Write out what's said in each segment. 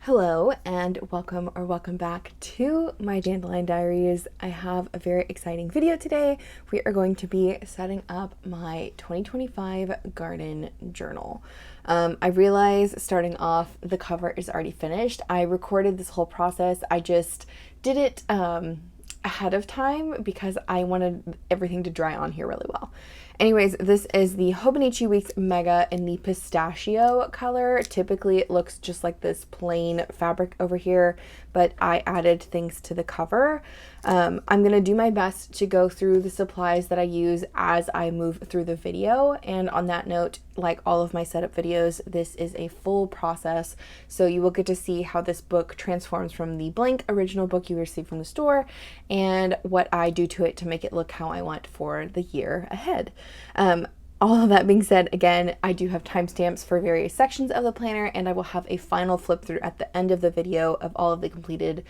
Hello and welcome back to my Dandelion Diaries. I have a very exciting video today. We are going to be setting up my 2025 garden journal. I realize starting off the cover is already finished. I recorded this whole process. I just did it ahead of time because I wanted everything to dry on here really well. Anyways, this is the Hobonichi Weeks Mega in the pistachio color. Typically it looks just like this plain fabric over here, but I added things to the cover. I'm going to do my best to go through the supplies that I use as I move through the video. And on that note, like all of my setup videos, this is a full process. So you will get to see how this book transforms from the blank original book you received from the store and what I do to it to make it look how I want for the year ahead. All of that being said, again, I do have timestamps for various sections of the planner, and I will have a final flip through at the end of the video of all of the completed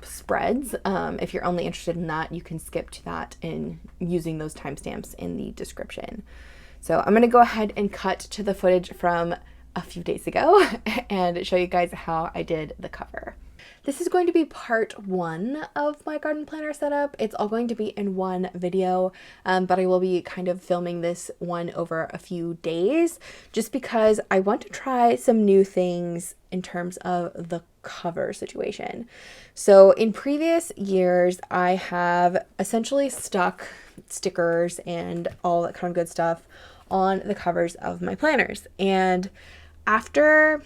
spreads. If you're only interested in that, you can skip to that in using those timestamps in the description. So I'm going to go ahead and cut to the footage from a few days ago and show you guys how I did the cover. This is going to be part one of my garden planner setup. It's all going to be in one video, but I will be kind of filming this one over a few days just because I want to try some new things in terms of the cover situation. So in previous years, I have essentially stuck stickers and all that kind of good stuff on the covers of my planners. And after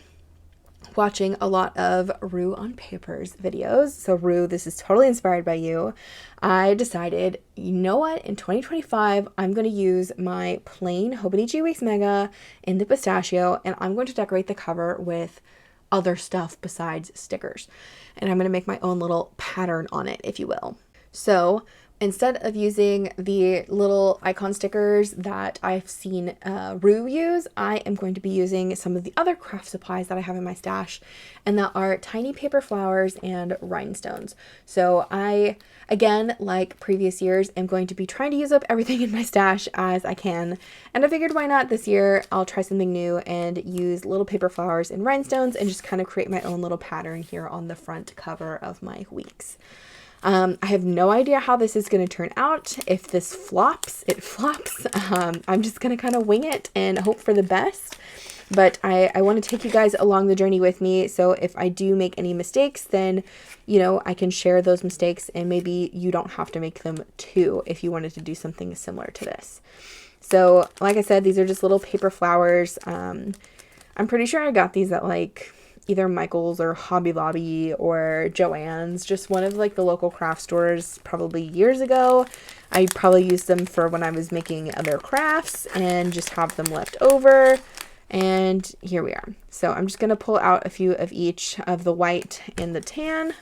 watching a lot of 𝗏𝗏𝗏𝗏's videos, so 𝗏, this is totally inspired by you, I decided, you know what, in 2025, I'm going to use my plain Hobonichi Weeks Mega in the pistachio, and I'm going to decorate the cover with other stuff besides stickers. And I'm going to make my own little pattern on it, if you will. So instead of using the little icon stickers that I've seen 𝗏 use, I am going to be using some of the other craft supplies that I have in my stash, and that are tiny paper flowers and rhinestones. So I, again, like previous years, am going to be trying to use up everything in my stash as I can, and I figured why not this year, I'll try something new and use little paper flowers and rhinestones and just kind of create my own little pattern here on the front cover of my weeks. I have no idea how this is going to turn out. If this flops, it flops. I'm just going to kind of wing it and hope for the best. But I want to take you guys along the journey with me. So if I do make any mistakes, then, you know, I can share those mistakes and maybe you don't have to make them too if you wanted to do something similar to this. So like I said, these are just little paper flowers. I'm pretty sure I got these at like either Michael's or Hobby Lobby or Joann's, just one of like the local craft stores probably years ago. I probably used them for when I was making other crafts and just have them left over. And here we are. So I'm just going to pull out a few of each of the white and the tan.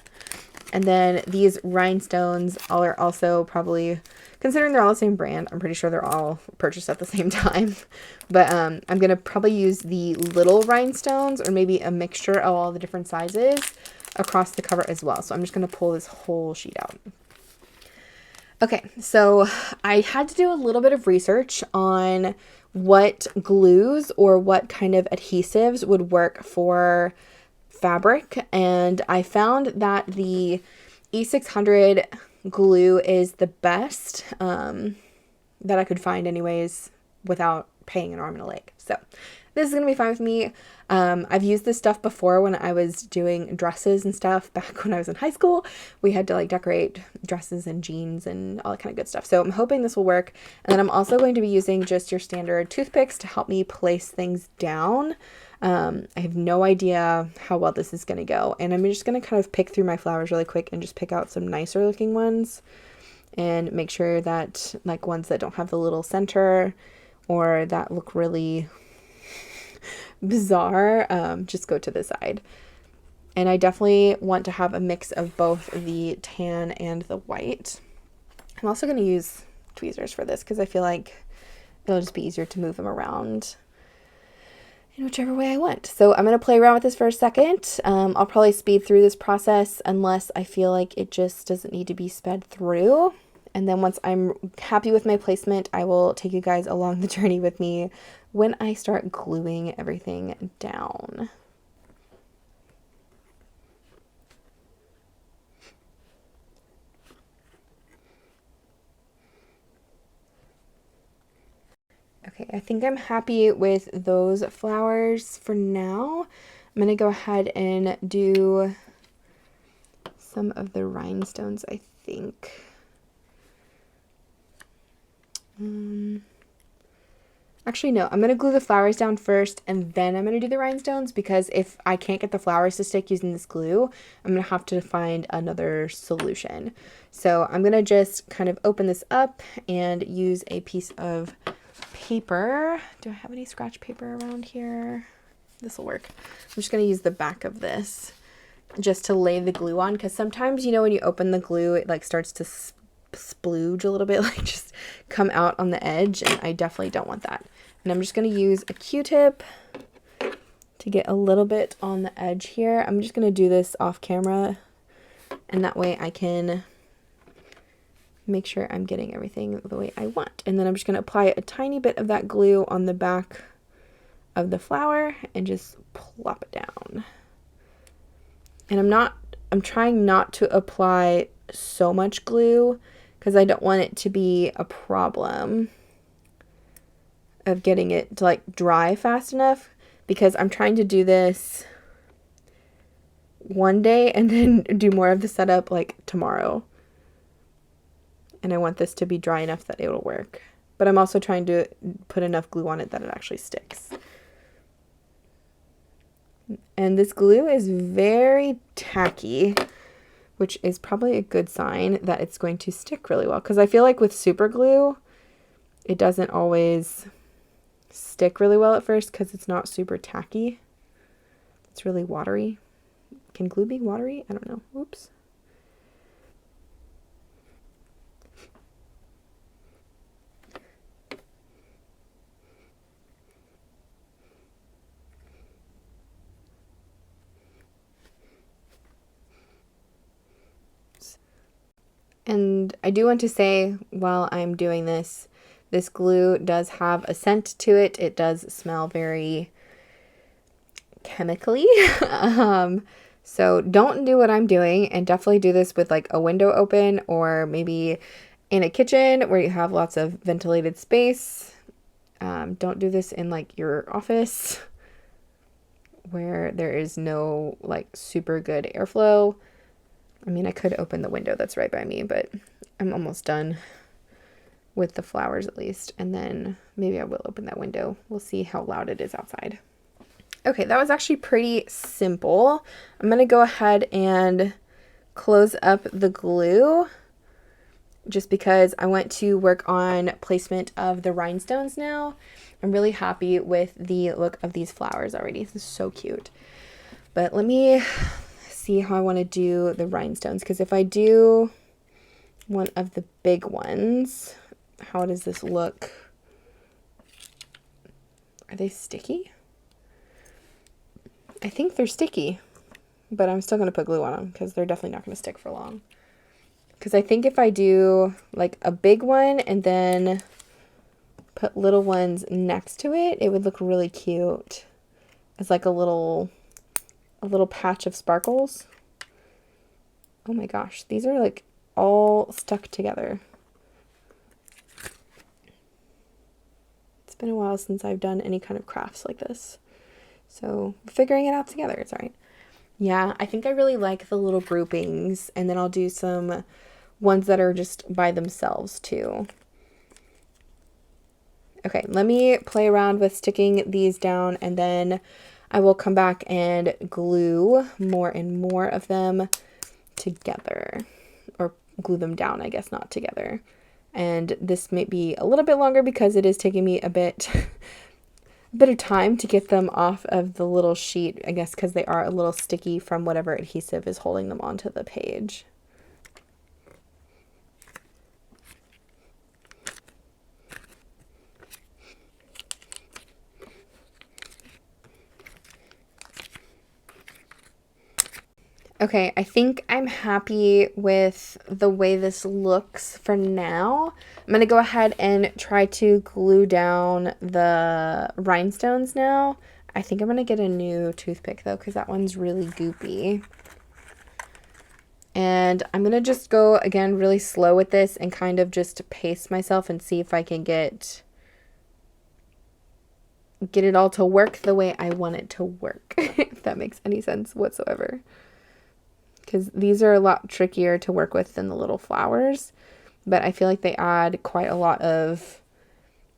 And then these rhinestones are also probably, considering they're all the same brand, I'm pretty sure they're all purchased at the same time. But I'm going to probably use the little rhinestones or maybe a mixture of all the different sizes across the cover as well. So I'm just going to pull this whole sheet out. Okay, so I had to do a little bit of research on what glues or what kind of adhesives would work for fabric, and I found that the 𝗬𝗏𝗏 glue is the best that I could find anyways without paying an arm and a leg. So this is gonna be fine with me. I've used this stuff before when I was doing dresses and stuff back when I was in high school. We had to like decorate dresses and jeans and all that kind of good stuff. So I'm hoping this will work. And then I'm also going to be using just your standard toothpicks to help me place things down. I have no idea how well this is going to go, and I'm just going to kind of pick through my flowers really quick and just pick out some nicer looking ones and make sure that like ones that don't have the little center or that look really bizarre, just go to the side. And I definitely want to have a mix of both the tan and the white. I'm also going to use tweezers for this because I feel like it'll just be easier to move them around in whichever way I want. So I'm going to play around with this for a second. I'll probably speed through this process unless I feel like it just doesn't need to be sped through. And then once I'm happy with my placement, I will take you guys along the journey with me when I start gluing everything down. Okay, I think I'm happy with those flowers for now. I'm going to go ahead and do some of the rhinestones, I think. Actually, no, I'm going to glue the flowers down first and then I'm going to do the rhinestones, because if I can't get the flowers to stick using this glue, I'm going to have to find another solution. So I'm going to just kind of open this up and use a piece of paper. Do I have any scratch paper around here? This will work. I'm just going to use the back of this just to lay the glue on, because sometimes, you know, when you open the glue, it like starts to splooge a little bit, like just come out on the edge, and I definitely don't want that. And I'm just going to use a Q-tip to get a little bit on the edge here. I'm just going to do this off camera, and that way I can make sure I'm getting everything the way I want. And then I'm just going to apply a tiny bit of that glue on the back of the flower and just plop it down. And I'm trying not to apply so much glue because I don't want it to be a problem of getting it to like dry fast enough, because I'm trying to do this one day and then do more of the setup like tomorrow. And I want this to be dry enough that it will work. But I'm also trying to put enough glue on it that it actually sticks. And this glue is very tacky, which is probably a good sign that it's going to stick really well. Because I feel like with super glue, it doesn't always stick really well at first because it's not super tacky. It's really watery. Can glue be watery? I don't know. Oops. And I do want to say, while I'm doing this, this glue does have a scent to it. It does smell very chemically. So don't do what I'm doing, and definitely do this with like a window open, or maybe in a kitchen where you have lots of ventilated space. Don't do this in like your office where there is no like super good airflow. I mean, I could open the window that's right by me, but I'm almost done with the flowers at least. And then maybe I will open that window. We'll see how loud it is outside. Okay, that was actually pretty simple. I'm going to go ahead and close up the glue just because I want to work on placement of the rhinestones now. I'm really happy with the look of these flowers already. This is so cute. But let me see how I want to do the rhinestones, because if I do one of the big ones, how does this look? Are they sticky? I think they're sticky, but I'm still going to put glue on them because they're definitely not going to stick for long. Because I think if I do like a big one and then put little ones next to it, it would look really cute as like a little patch of sparkles. Oh my gosh, these are like all stuck together. It's been a while since I've done any kind of crafts like this, so figuring it out together, it's all right. Yeah, I think I really like the little groupings, and then I'll do some ones that are just by themselves too. Okay, let me play around with sticking these down, and then I will come back and glue more and more of them together, or glue them down, I guess, not together. And this may be a little bit longer because it is taking me a bit of time to get them off of the little sheet, I guess, because they are a little sticky from whatever adhesive is holding them onto the page. Okay, I think I'm happy with the way this looks for now. I'm going to go ahead and try to glue down the rhinestones now. I think I'm going to get a new toothpick though, because that one's really goopy. And I'm going to just go again really slow with this and kind of just pace myself and see if I can get get it all to work the way I want it to work, if that makes any sense whatsoever. Because these are a lot trickier to work with than the little flowers, but I feel like they add quite a lot of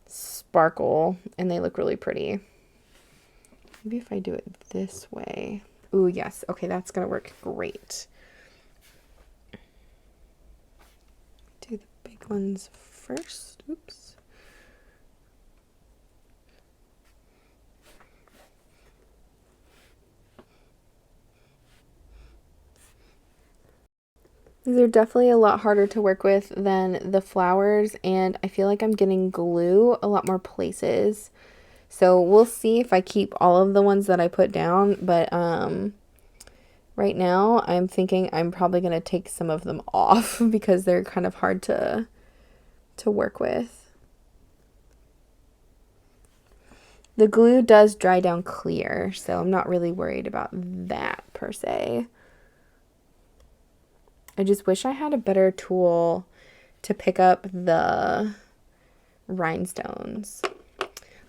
sparkle and they look really pretty. Maybe if I do it this way. Ooh, yes. Okay, that's gonna work great. Do the big ones first. Oops. These are definitely a lot harder to work with than the flowers, and I feel like I'm getting glue a lot more places. So we'll see if I keep all of the ones that I put down, but right now I'm thinking I'm probably going to take some of them off because they're kind of hard to work with. The glue does dry down clear, so I'm not really worried about that per se. I just wish I had a better tool to pick up the rhinestones.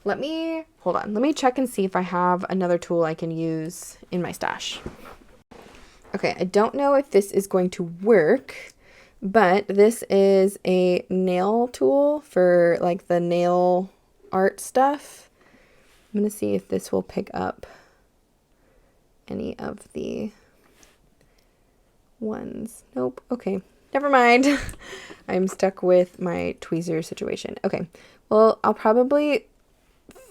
Hold on, let me check and see if I have another tool I can use in my stash. Okay, I don't know if this is going to work, but this is a nail tool for like the nail art stuff. I'm gonna see if this will pick up any of the ones. Nope. Okay, never mind. I'm stuck with my tweezers situation. Okay, well, I'll probably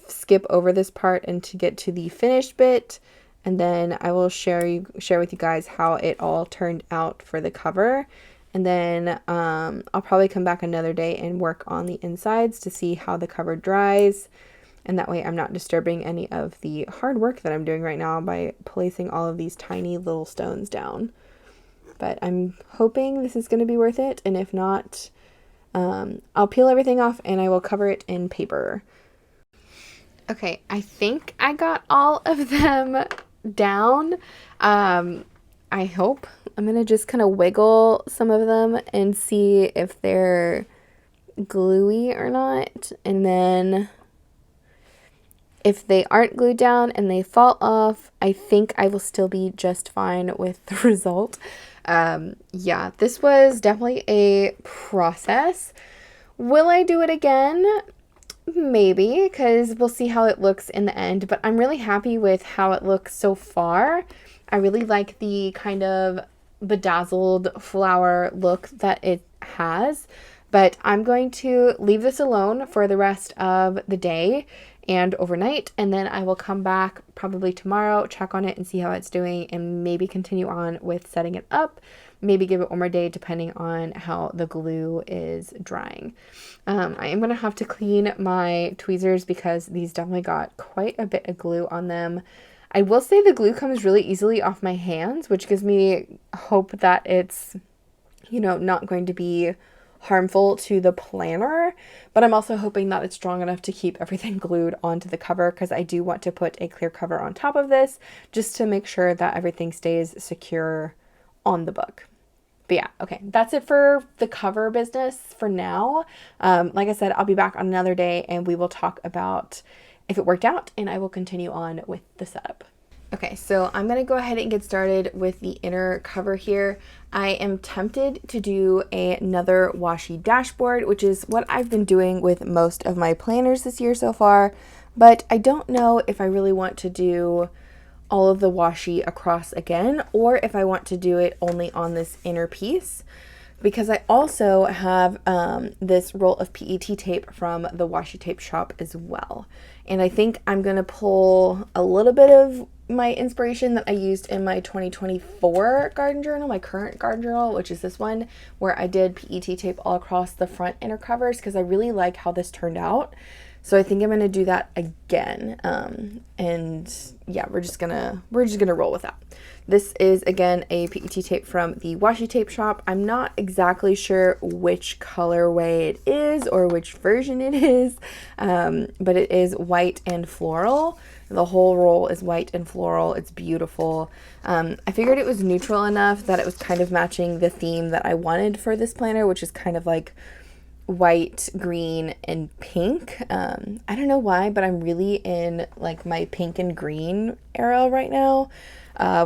skip over this part and to get to the finished bit, and then I will share with you guys how it all turned out for the cover, and then I'll probably come back another day and work on the insides to see how the cover dries, and that way I'm not disturbing any of the hard work that I'm doing right now by placing all of these tiny little stones down. But I'm hoping this is going to be worth it, and if not, I'll peel everything off and I will cover it in paper. Okay, I think I got all of them down. I hope. I'm going to just kind of wiggle some of them and see if they're gluey or not, and then if they aren't glued down and they fall off, I think I will still be just fine with the result. Yeah, this was definitely a process. Will I do it again? Maybe, because we'll see how it looks in the end, but I'm really happy with how it looks so far. I really like the kind of bedazzled flower look that it has, but I'm going to leave this alone for the rest of the day and overnight, and then I will come back probably tomorrow, check on it and see how it's doing, and maybe continue on with setting it up, maybe give it one more day depending on how the glue is drying. I am going to have to clean my tweezers because these definitely got quite a bit of glue on them. I will say the glue comes really easily off my hands, which gives me hope that it's, you know, not going to be harmful to the planner, but I'm also hoping that it's strong enough to keep everything glued onto the cover, because I do want to put a clear cover on top of this just to make sure that everything stays secure on the book. But yeah, okay, that's it for the cover business for now. Like I said, I'll be back on another day and we will talk about if it worked out, and I will continue on with the setup. Okay, so I'm going to go ahead and get started with the inner cover here. I am tempted to do another washi dashboard, which is what I've been doing with most of my planners this year so far, but I don't know if I really want to do all of the washi across again, or if I want to do it only on this inner piece, because I also have this roll of PET tape from the washi tape shop as well. And I think I'm going to pull a little bit of my inspiration that I used in my 2024 garden journal, my current garden journal, which is this one, where I did PET tape all across the front inner covers, because I really like how this turned out. So I think I'm going to do that again. And yeah, we're just gonna roll with that. This is, again, a PET tape from the washi tape shop. I'm not exactly sure which colorway it is or which version it is, but it is white and floral. The whole roll is white and floral. It's beautiful. I figured it was neutral enough that it was kind of matching the theme that I wanted for this planner, which is kind of like white, green, and pink. I don't know why, but I'm really in like my pink and green era right now,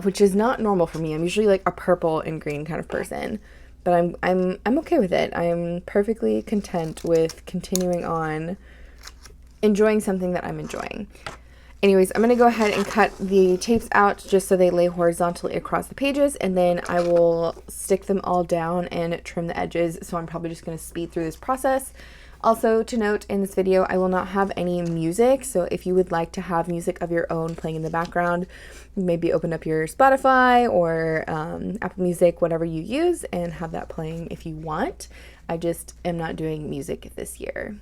which is not normal for me. I'm usually like a purple and green kind of person, but I'm okay with it. I'm perfectly content with continuing on enjoying something that I'm enjoying. Anyways, I'm going to go ahead and cut the tapes out just so they lay horizontally across the pages, and then I will stick them all down and trim the edges. So I'm probably just going to speed through this process. Also, to note, in this video, I will not have any music. So if you would like to have music of your own playing in the background, maybe open up your Spotify or Apple Music, whatever you use, and have that playing if you want. I just am not doing music this year.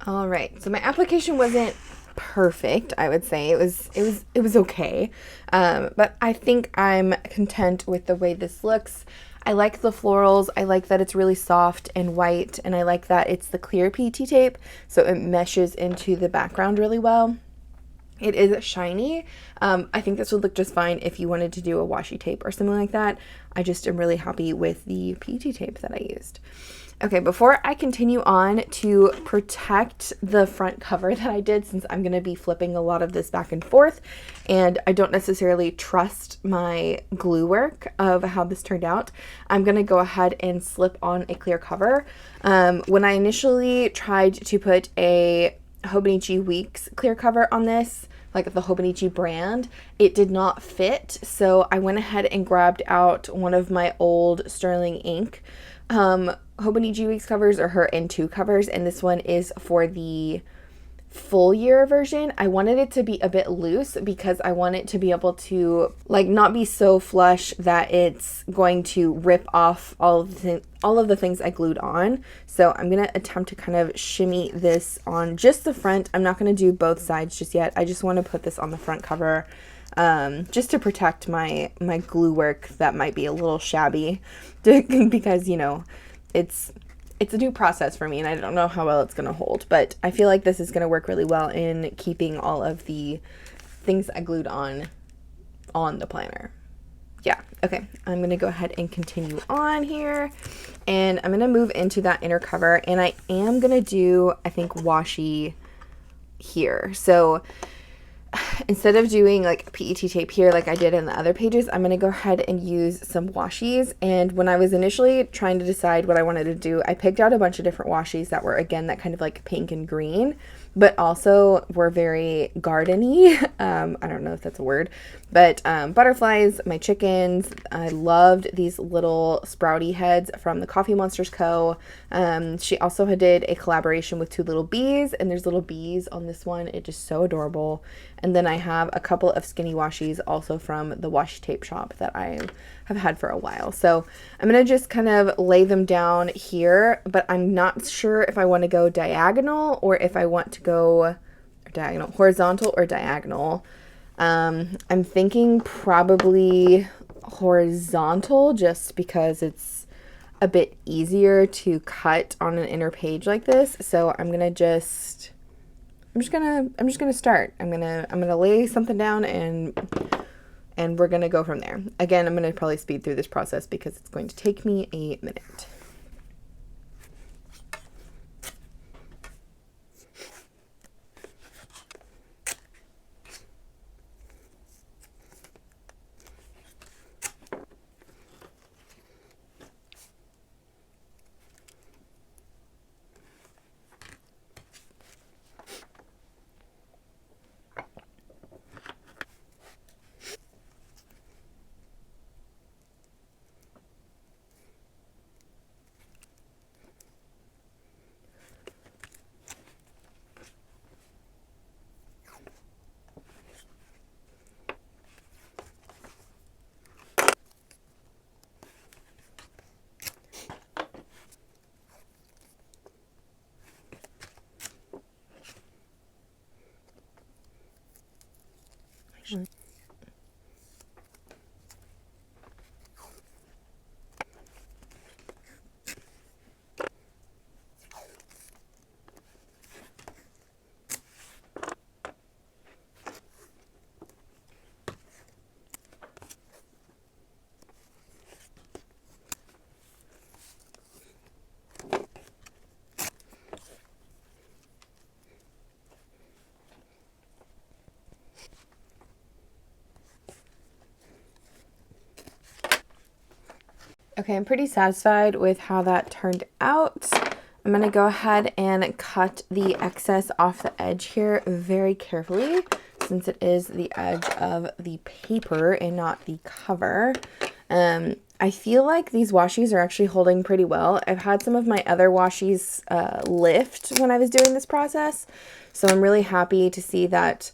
All right, so my application wasn't perfect, I would say. It was okay. But I think I'm content with the way this looks. I like the florals. I like that it's really soft and white, and I like that it's the clear PET tape, so it meshes into the background really well. It is shiny. I think this would look just fine if you wanted to do a washi tape or something like that. I just am really happy with the PET tape that I used. Okay, before I continue on, to protect the front cover that I did, since I'm going to be flipping a lot of this back and forth, and I don't necessarily trust my glue work of how this turned out, I'm going to go ahead and slip on a clear cover. When I initially tried to put a Hobonichi Weeks clear cover on this, like the Hobonichi brand, it did not fit, so I went ahead and grabbed out one of my old sterling ink Hobonichi Weeks covers, or her N2 covers, and this one is for the full year version. I wanted it to be a bit loose because I want it to be able to like not be so flush that it's going to rip off all of the things I glued on. So I'm gonna attempt to kind of shimmy this on just the front. I'm not gonna do both sides just yet. I just want to put this on the front cover just to protect my glue work that might be a little shabby because, you know, it's a new process for me and I don't know how well it's going to hold, but I feel like this is going to work really well in keeping all of the things I glued on the planner. Yeah, okay, I'm going to go ahead and continue on here, and I'm going to move into that inner cover, and I am going to do, I think, washi here. So instead of doing like PET tape here like I did in the other pages, I'm going to go ahead and use some washies. And when I was initially trying to decide what I wanted to do, I picked out a bunch of different washies that were, again, that kind of like pink and green, but also were very garden-y. I don't know if that's a word, but butterflies, my chickens. I loved these little sprouty heads from the Coffee Monsters Co. She also did a collaboration with two little bees, and there's little bees on this one. It's just so adorable. And then I have a couple of skinny washies also from the washi tape shop that I have had for a while. So I'm going to just kind of lay them down here, but I'm not sure if I want to go diagonal or if I want to go diagonal, horizontal or diagonal. I'm thinking probably horizontal just because it's a bit easier to cut on an inner page like this. So I'm just gonna start. I'm gonna lay something down and we're gonna go from there. Again, I'm gonna probably speed through this process because it's going to take me a minute. Okay, I'm pretty satisfied with how that turned out. I'm going to go ahead and cut the excess off the edge here very carefully, since it is the edge of the paper and not the cover. I feel like these washies are actually holding pretty well. I've had some of my other washies lift when I was doing this process, so I'm really happy to see that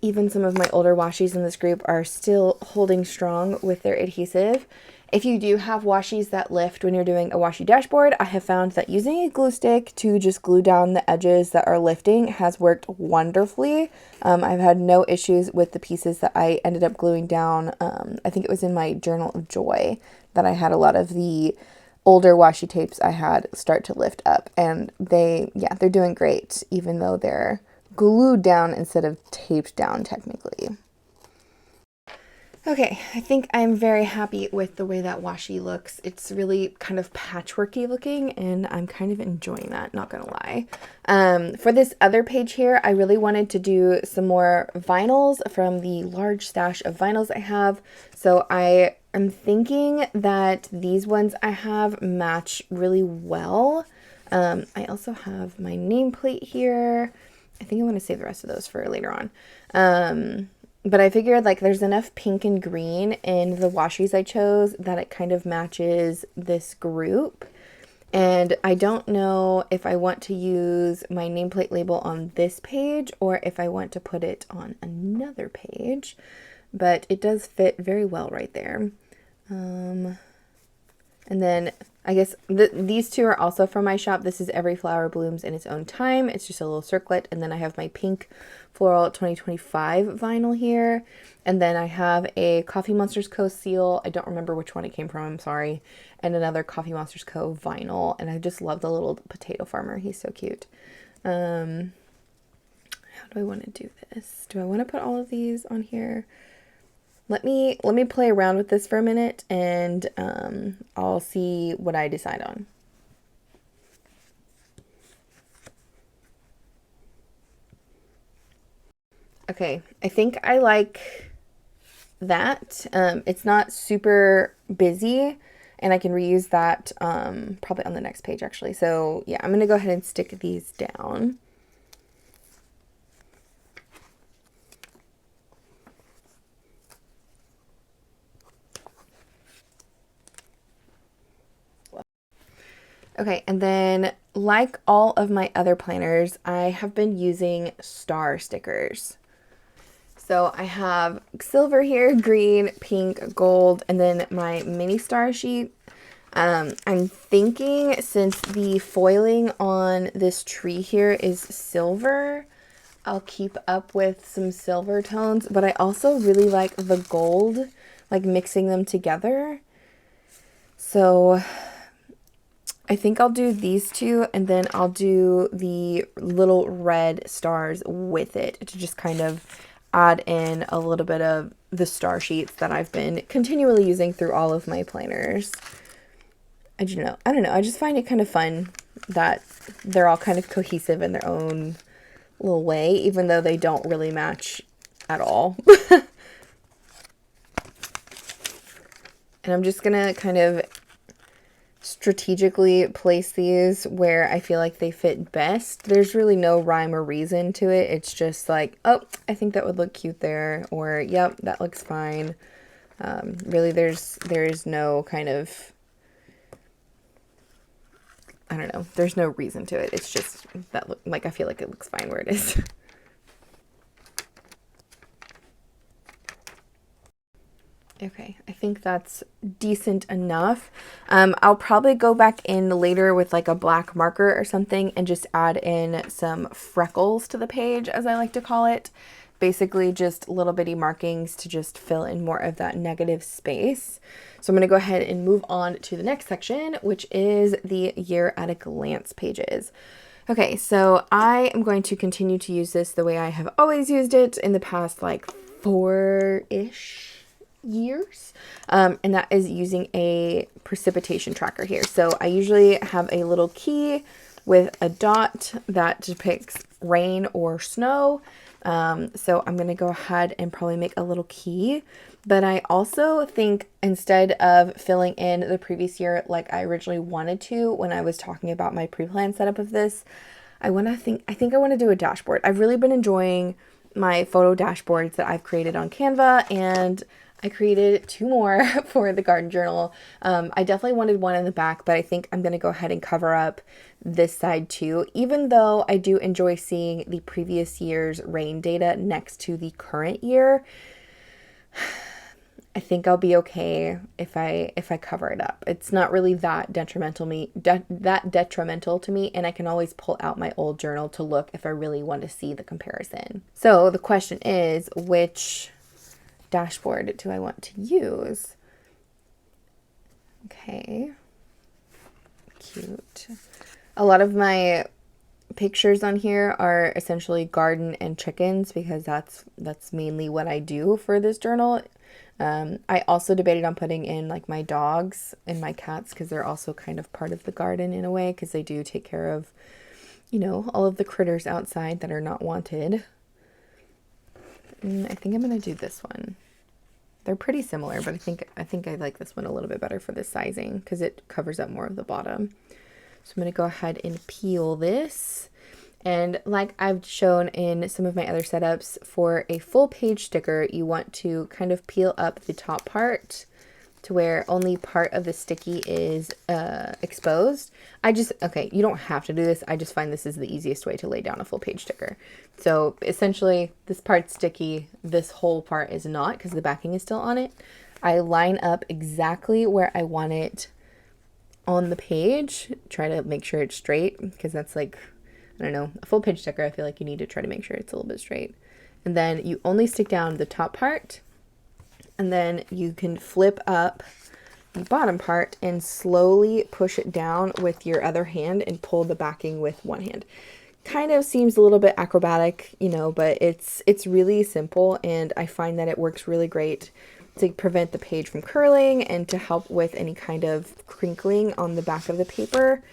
even some of my older washies in this group are still holding strong with their adhesive. If you do have washies that lift when you're doing a washi dashboard, I have found that using a glue stick to just glue down the edges that are lifting has worked wonderfully. I've had no issues with the pieces that I ended up gluing down. I think it was in my Journal of Joy that I had a lot of the older washi tapes I had start to lift up, and they're doing great, even though they're glued down instead of taped down technically. Okay, I think I'm very happy with the way that washi looks. It's really kind of patchworky looking, and I'm kind of enjoying that, not gonna lie. For this other page here, I really wanted to do some more vinyls from the large stash of vinyls I have. So I am thinking that these ones I have match really well. I also have my nameplate here. I think I want to save the rest of those for later on. But I figured like there's enough pink and green in the washies I chose that it kind of matches this group. And I don't know if I want to use my nameplate label on this page or if I want to put it on another page, but it does fit very well right there. And then I guess these two are also from my shop. This is Every Flower Blooms in Its Own Time. It's just a little circlet. And then I have my pink floral 2025 vinyl here. And then I have a Coffee Monsters Co. seal. I don't remember which one it came from, I'm sorry. And another Coffee Monsters Co. vinyl. And I just love the little potato farmer. He's so cute. How do I want to do this? Do I want to put all of these on here? Let me play around with this for a minute, and I'll see what I decide on. Okay, I think I like that. It's not super busy, and I can reuse that probably on the next page actually. So yeah, I'm gonna go ahead and stick these down. Okay, and then like all of my other planners, I have been using star stickers. So I have silver here, green, pink, gold, and then my mini star sheet. I'm thinking since the foiling on this tree here is silver, I'll keep up with some silver tones, but I also really like the gold, like mixing them together. So I think I'll do these two, and then I'll do the little red stars with it to just kind of add in a little bit of the star sheets that I've been continually using through all of my planners. I don't know. I just find it kind of fun that they're all kind of cohesive in their own little way, even though they don't really match at all. And I'm just gonna kind of strategically place these where I feel like they fit best. There's really no rhyme or reason to it. It's just like, oh, I think that would look cute there, or yep, that looks fine. Really, there's no kind of, I don't know, there's no reason to it. It's just that like I feel like it looks fine where it is. Okay, I think that's decent enough. I'll probably go back in later with like a black marker or something and just add in some freckles to the page, as I like to call it. Basically just little bitty markings to just fill in more of that negative space. So I'm going to go ahead and move on to the next section, which is the year at a glance pages. Okay, so I am going to continue to use this the way I have always used it in the past like 4-ish years, and that is using a precipitation tracker here. So I usually have a little key with a dot that depicts rain or snow. So I'm going to go ahead and probably make a little key, but I also think instead of filling in the previous year like I originally wanted to when I was talking about my pre-planned setup of this, I think I want to do a dashboard. I've really been enjoying my photo dashboards that I've created on Canva, and I created 2 more for the garden journal. I definitely wanted one in the back, but I think I'm going to go ahead and cover up this side too, even though I do enjoy seeing the previous year's rain data next to the current year. I think I'll be okay if I cover it up. It's not really that detrimental to me, and I can always pull out my old journal to look if I really want to see the comparison. So the question is, which dashboard do I want to use? Okay, cute. A lot of my pictures on here are essentially garden and chickens because that's mainly what I do for this journal. I also debated on putting in like my dogs and my cats because they're also kind of part of the garden in a way, because they do take care of, you know, all of the critters outside that are not wanted. I think I'm going to do this one. They're pretty similar, but I think I like this one a little bit better for the sizing because it covers up more of the bottom. So I'm going to go ahead and peel this. And like I've shown in some of my other setups, for a full page sticker, you want to kind of peel up the top part to where only part of the sticky is exposed. Okay, you don't have to do this. I just find this is the easiest way to lay down a full page sticker. So essentially this part's sticky, this whole part is not because the backing is still on it. I line up exactly where I want it on the page, try to make sure it's straight, because that's like, I don't know, a full page sticker, I feel like you need to try to make sure it's a little bit straight. And then you only stick down the top part, and then you can flip up the bottom part and slowly push it down with your other hand and pull the backing with one hand. Kind of seems a little bit acrobatic, you know, but it's really simple, and I find that it works really great to prevent the page from curling and to help with any kind of crinkling on the back of the paper.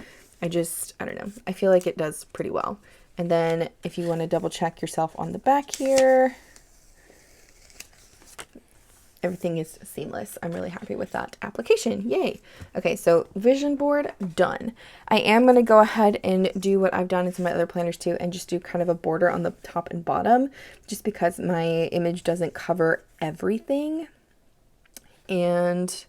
I don't know, I feel like it does pretty well. And then if you want to double check yourself on the back here, everything is seamless. I'm really happy with that application. Yay. Okay, so vision board done. I am going to go ahead and do what I've done in some of my other planners too, and just do kind of a border on the top and bottom, just because my image doesn't cover everything. And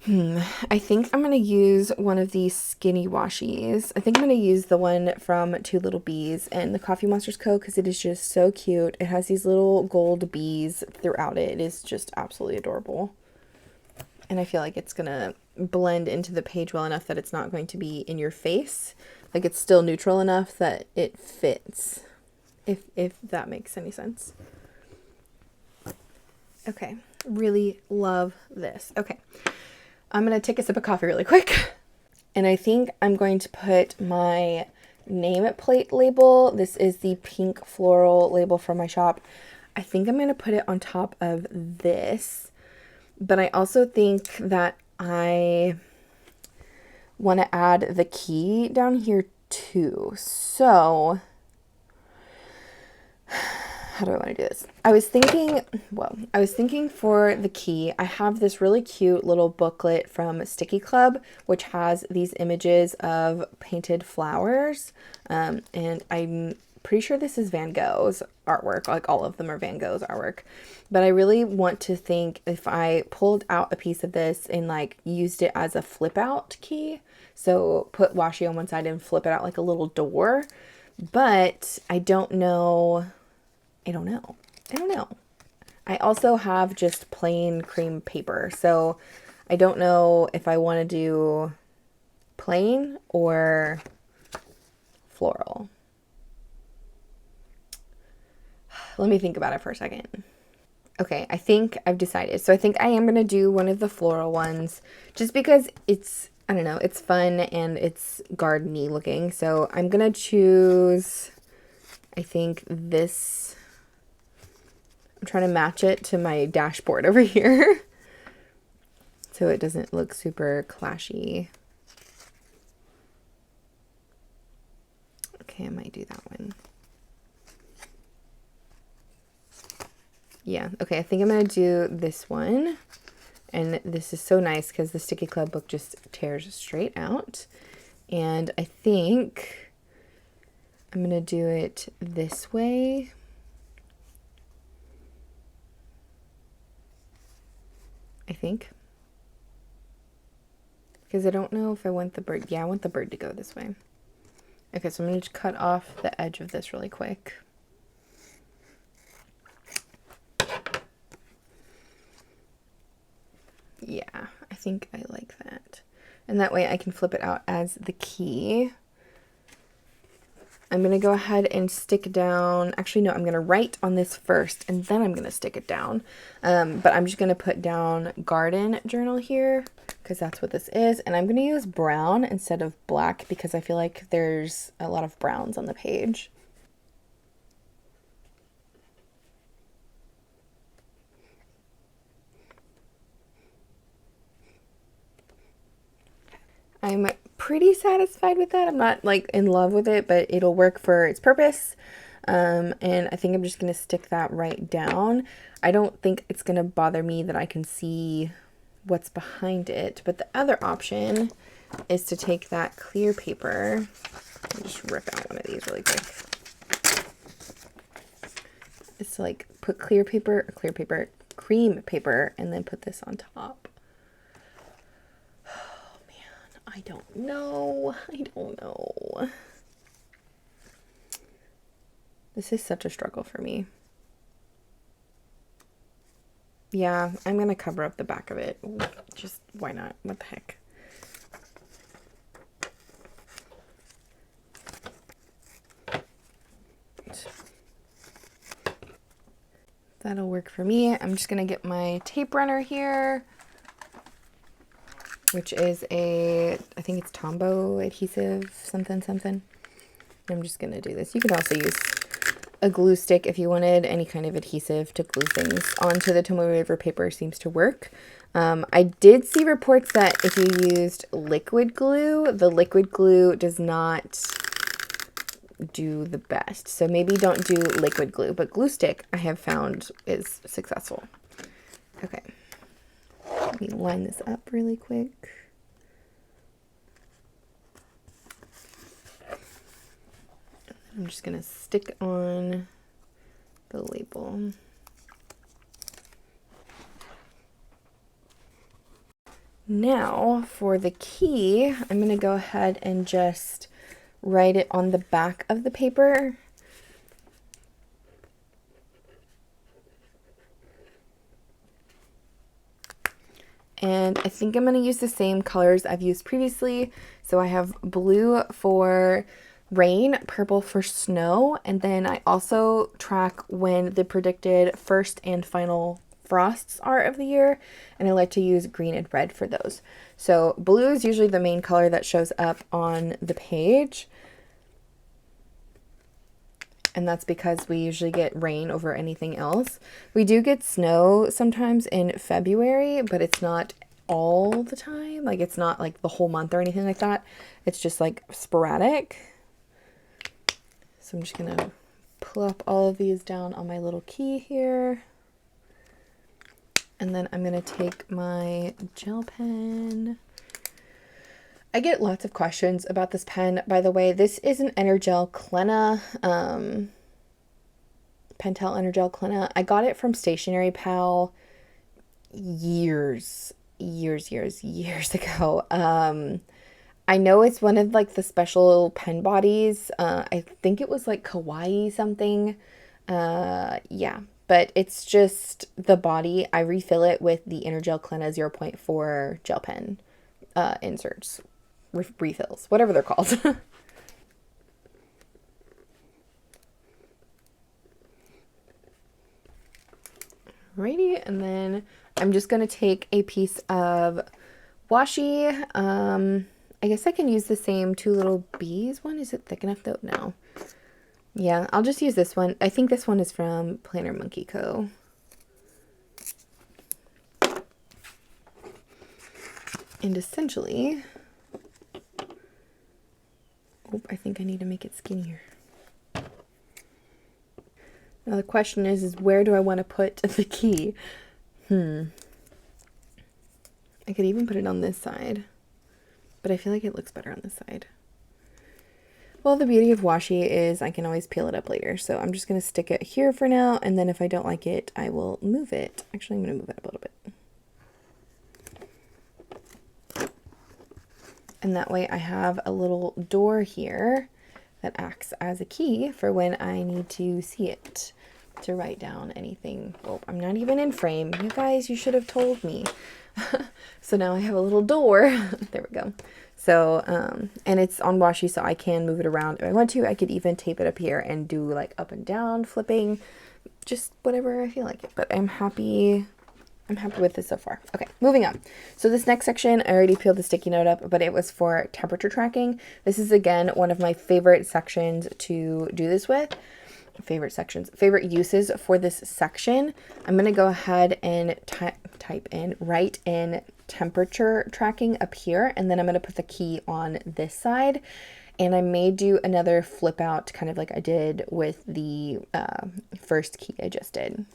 I think I'm going to use one of these skinny washies. I think I'm going to use the one from 𝗂𝗏𝗏𝗏 and the Coffee Monsters Co. because it is just so cute. It has these little gold bees throughout it. It is just absolutely adorable. And I feel like it's going to blend into the page well enough that it's not going to be in your face. Like, it's still neutral enough that it fits, if that makes any sense. Okay, really love this. Okay. I'm going to take a sip of coffee really quick. And I think I'm going to put my nameplate label. This is the pink floral label from my shop. I think I'm going to put it on top of this. But I also think that I want to add the key down here too. So how do I want to do this? I was thinking for the key, I have this really cute little booklet from Sticky Club, which has these images of painted flowers. And I'm pretty sure this is Van Gogh's artwork. Like, all of them are Van Gogh's artwork. But I really want to think if I pulled out a piece of this and like used it as a flip out key. So put washi on one side and flip it out like a little door. But I don't know. I also have just plain cream paper, so I don't know if I want to do plain or floral. Let me think about it for a second. Okay, I think I've decided. So I think I am going to do one of the floral ones just because it's, I don't know, it's fun and it's garden-y looking. So I'm going to choose, I think this. I'm trying to match it to my dashboard over here so it doesn't look super clashy. Okay, I might do that one. Yeah, okay, I think I'm going to do this one. And this is so nice because the Sticky Club book just tears straight out. And I think I'm going to do it this way. I think. Because I don't know if I want the bird. Yeah, I want the bird to go this way. Okay, so I'm going to cut off the edge of this really quick. Yeah, I think I like that. And that way I can flip it out as the key. I'm going to go ahead and stick down, actually no, I'm going to write on this first and then I'm going to stick it down. But I'm just going to put down garden journal here because that's what this is. And I'm going to use brown instead of black because I feel like there's a lot of browns on the page. I'm pretty satisfied with that. I'm not like in love with it, but it'll work for its purpose. And I think I'm just going to stick that right down. I don't think it's going to bother me that I can see what's behind it. But the other option is to take that clear paper. Let me just rip out one of these really quick. It's to like put cream paper, and then put this on top. I don't know. This is such a struggle for me. Yeah, I'm going to cover up the back of it. Just, why not? What the heck? That'll work for me. I'm just going to get my tape runner here, which is I think it's Tombow adhesive, something. I'm just going to do this. You could also use a glue stick if you wanted any kind of adhesive to glue things onto the Wallpaper paper. Seems to work. I did see reports that if you used liquid glue, the liquid glue does not do the best. So maybe don't do liquid glue, but glue stick I have found is successful. Okay. Let me line this up really quick. I'm just going to stick on the label. Now for the key, I'm going to go ahead and just write it on the back of the paper. And I think I'm going to use the same colors I've used previously. So I have blue for rain, purple for snow, and then I also track when the predicted first and final frosts are of the year, and I like to use green and red for those. So blue is usually the main color that shows up on the page. And that's because we usually get rain over anything else. We do get snow sometimes in February, but it's not all the time. Like it's not like the whole month or anything like that. It's just like sporadic. So I'm just gonna plop all of these down on my little key here. And then I'm gonna take my gel pen. I get lots of questions about this pen, by the way. This is an Energel Klenna, Pentel Energel Klenna. I got it from Stationery Pal years ago. I know it's one of like the special pen bodies. I think it was like Kawaii something. Yeah, but it's just the body. I refill it with the Energel Clenna 0.4 gel pen inserts, refills, whatever they're called. Alrighty, and then I'm just going to take a piece of washi. I guess I can use the same Two Little Bees one. Is it thick enough though? No. Yeah, I'll just use this one. I think this one is from Planner Monkey Co. And essentially, oh, I think I need to make it skinnier. Now the question is where do I want to put the key? I could even put it on this side, but I feel like it looks better on this side. Well, the beauty of washi is I can always peel it up later, so I'm just going to stick it here for now, and then if I don't like it, I will move it. Actually, I'm going to move it up a little bit. And that way I have a little door here that acts as a key for when I need to see it to write down anything. Oh, I'm not even in frame. You guys, you should have told me. So now I have a little door. There we go. So, and it's on washi, so I can move it around if I want to. I could even tape it up here and do like up and down flipping, just whatever I feel like it. But I'm happy with this so far. Okay, moving on. So this next section, I already peeled the sticky note up, but it was for temperature tracking. This is again one of my favorite sections to do this with. Favorite uses for this section. I'm going to go ahead and write in temperature tracking up here, and then I'm going to put the key on this side. And I may do another flip out, kind of like I did with the first key I just did.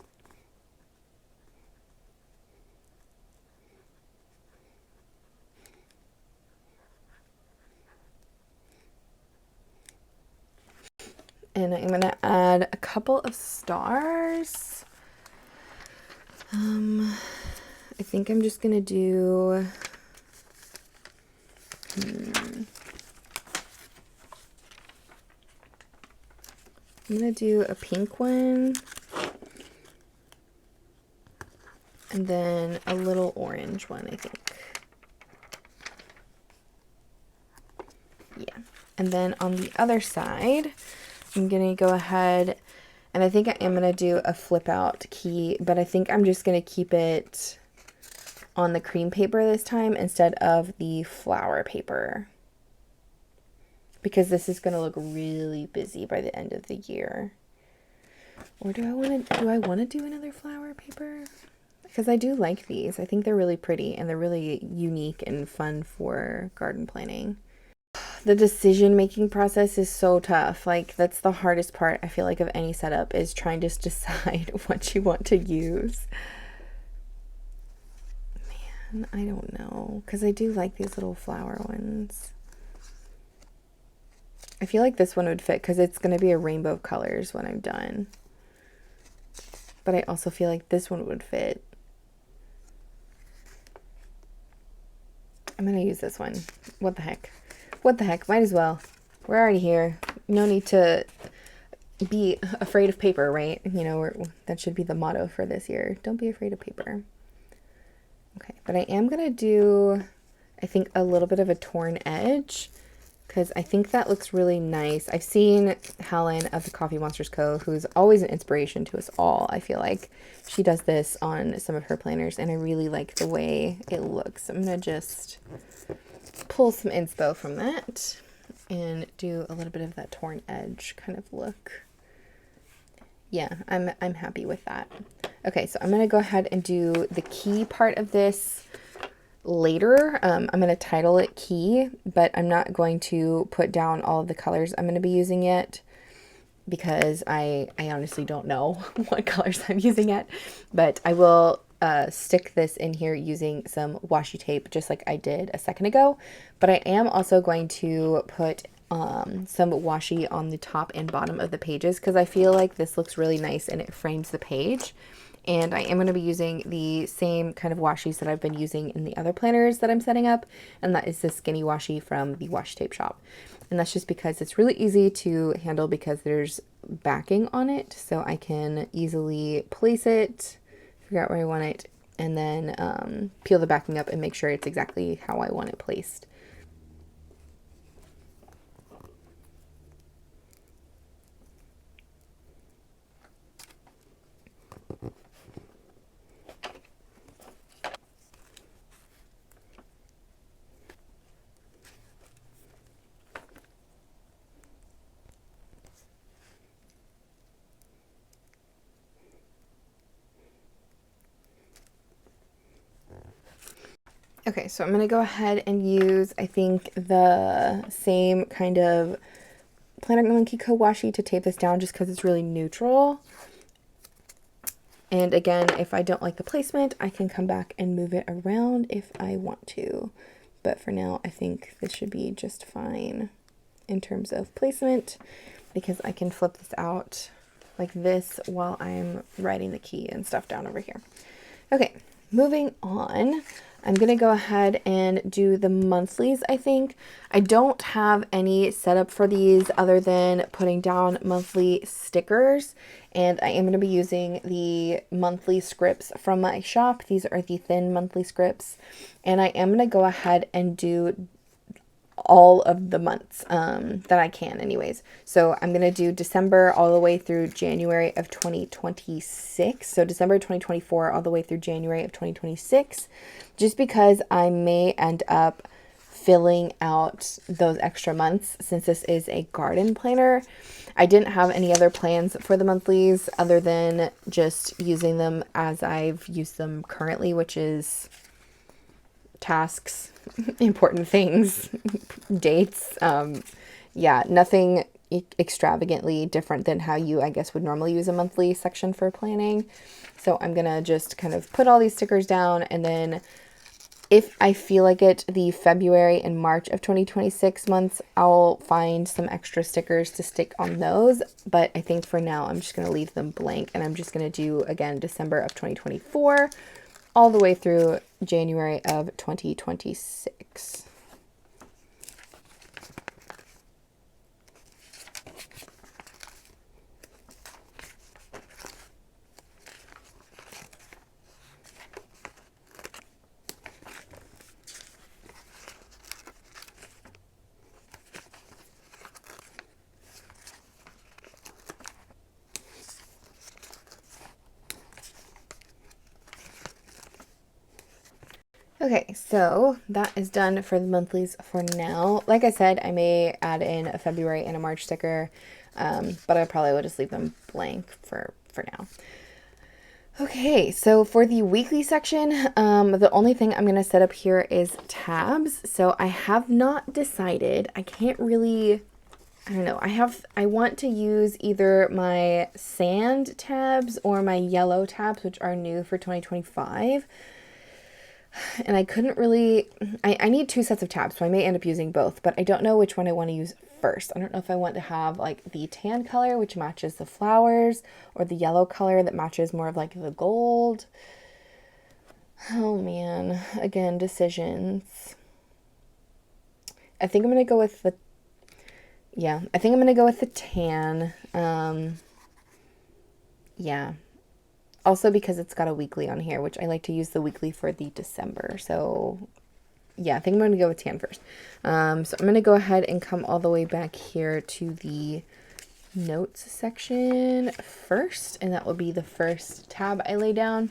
And I'm going to add a couple of stars. I think I'm just going to do... I'm going to do a pink one. And then a little orange one, I think. Yeah. And then on the other side, I'm going to go ahead, and I think I am going to do a flip out key, but I think I'm just going to keep it on the cream paper this time instead of the flower paper, because this is going to look really busy by the end of the year. Or do I want to do another flower paper? Because I do like these. I think they're really pretty and they're really unique and fun for garden planning. The decision-making process is so tough. Like, that's the hardest part, I feel like, of any setup, is trying to decide what you want to use. Man, I don't know, because I do like these little flower ones. I feel like this one would fit because it's going to be a rainbow of colors when I'm done. But I also feel like this one would fit. I'm going to use this one. What the heck? What the heck? Might as well. We're already here. No need to be afraid of paper, right? You know, that should be the motto for this year. Don't be afraid of paper. Okay, but I am going to do, I think, a little bit of a torn edge, because I think that looks really nice. I've seen Helen of the Coffee Monsters Co., who's always an inspiration to us all. I feel like she does this on some of her planners, and I really like the way it looks. I'm going to just pull some inspo from that and do a little bit of that torn edge kind of look. Yeah, I'm happy with that. Okay, so I'm going to go ahead and do the key part of this later. I'm going to title it key, but I'm not going to put down all of the colors I'm going to be using yet, because I honestly don't know what colors I'm using yet, but I will stick this in here using some washi tape, just like I did a second ago. But I am also going to put some washi on the top and bottom of the pages, because I feel like this looks really nice and it frames the page. And I am going to be using the same kind of washis that I've been using in the other planners that I'm setting up, and that is the skinny washi from the washi tape shop. And that's just because it's really easy to handle, because there's backing on it so I can easily place it, figure out where I want it, and then peel the backing up and make sure it's exactly how I want it placed. Okay, so I'm going to go ahead and use, I think, the same kind of 𝗦𝘂𝗫𝗄𝗏 washi to tape this down just because it's really neutral. And again, if I don't like the placement, I can come back and move it around if I want to. But for now, I think this should be just fine in terms of placement because I can flip this out like this while I'm writing the key and stuff down over here. Okay, moving on. I'm going to go ahead and do the monthlies, I think. I don't have any setup for these other than putting down monthly stickers. And I am going to be using the monthly scripts from my shop. These are the thin monthly scripts. And I am going to go ahead and do all of the months that I can anyways. So I'm going to do December all the way through January of 2026. So December 2024 all the way through January of 2026, just because I may end up filling out those extra months since this is a garden planner. I didn't have any other plans for the monthlies other than just using them as I've used them currently, which is tasks, important things, dates. Yeah, nothing extravagantly different than how you, I guess, would normally use a monthly section for planning. So I'm gonna just kind of put all these stickers down, and then if I feel like it, the February and March of 2026 months, I'll find some extra stickers to stick on those. But I think for now, I'm just gonna leave them blank, and I'm just gonna do, again, December of 2024 all the way through January of 2026. Okay, so that is done for the monthlies for now. Like I said, I may add in a February and a March sticker, but I probably will just leave them blank for now. Okay, so for the weekly section, the only thing I'm going to set up here is tabs. So I have not decided. I can't really, I don't know. I want to use either my sand tabs or my yellow tabs, which are new for 2025. And I couldn't really, I need two sets of tabs, so I may end up using both, but I don't know which one I want to use first. I don't know if I want to have like the tan color, which matches the flowers, or the yellow color that matches more of like the gold. Oh man, again, decisions. I think I'm going to go with the, yeah, I think I'm going to go with the tan. Yeah. Also because it's got a weekly on here, which I like to use the weekly for the December. So yeah, I think I'm going to go with tan first. So I'm going to go ahead and come all the way back here to the notes section first. And that will be the first tab I lay down.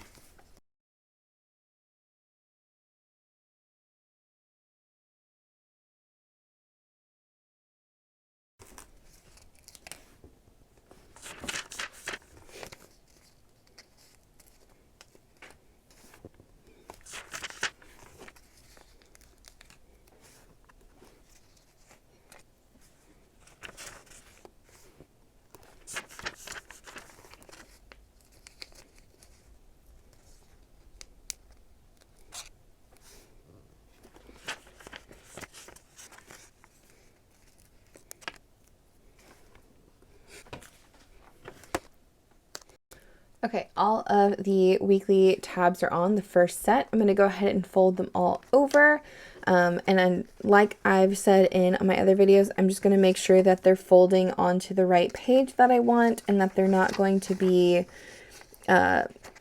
Okay, all of the weekly tabs are on the first set. I'm going to go ahead and fold them all over. And then, like I've said in my other videos, I'm just going to make sure that they're folding onto the right page that I want, and that they're not going to be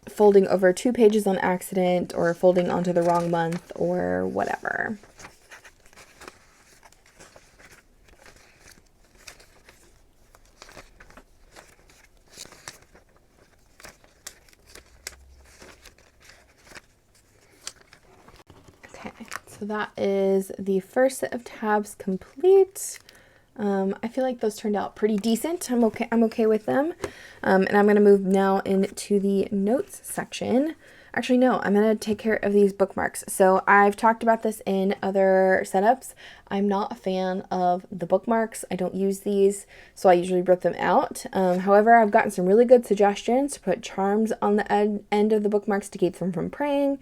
folding over 2 pages on accident, or folding onto the wrong month, or whatever. So that is the first set of tabs complete. I feel like those turned out pretty decent. I'm okay with them. And I'm going to move now into the notes section. Actually, no, I'm going to take care of these bookmarks. So I've talked about this in other setups. I'm not a fan of the bookmarks. I don't use these, so I usually rip them out. However, I've gotten some really good suggestions to put charms on the end of the bookmarks to keep them from fraying.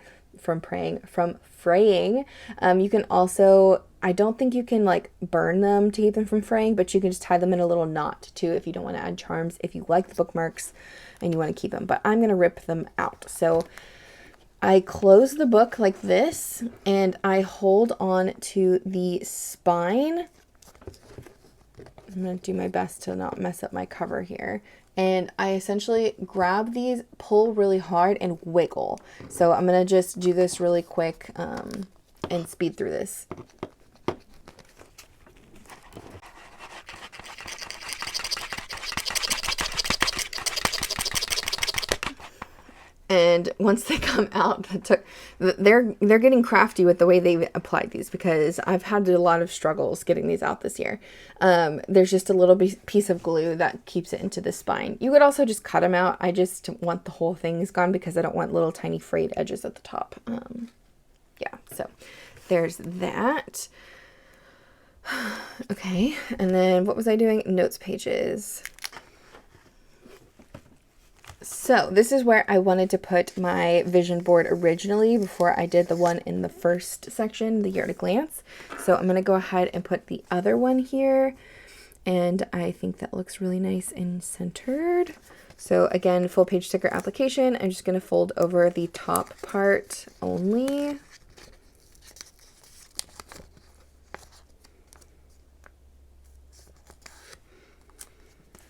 You can also, I don't think you can like burn them to keep them from fraying, but you can just tie them in a little knot too if you don't want to add charms, if you like the bookmarks and you want to keep them. But I'm going to rip them out. So I close the book like this, and I hold on to the spine. I'm going to do my best to not mess up my cover here. And I essentially grab these, pull really hard, and wiggle. So I'm going to just do this really quick and speed through this. And once they come out, they're getting crafty with the way they've applied these, because I've had a lot of struggles getting these out this year. There's just a little piece of glue that keeps it into the spine. You could also just cut them out. I just want the whole things gone because I don't want little tiny frayed edges at the top. Yeah, so there's that. Okay, and then what was I doing? Notes pages. So this is where I wanted to put my vision board originally before I did the one in the first section, the year at a glance. So I'm going to go ahead and put the other one here, and I think that looks really nice and centered. So again, full page sticker application. I'm just going to fold over the top part only.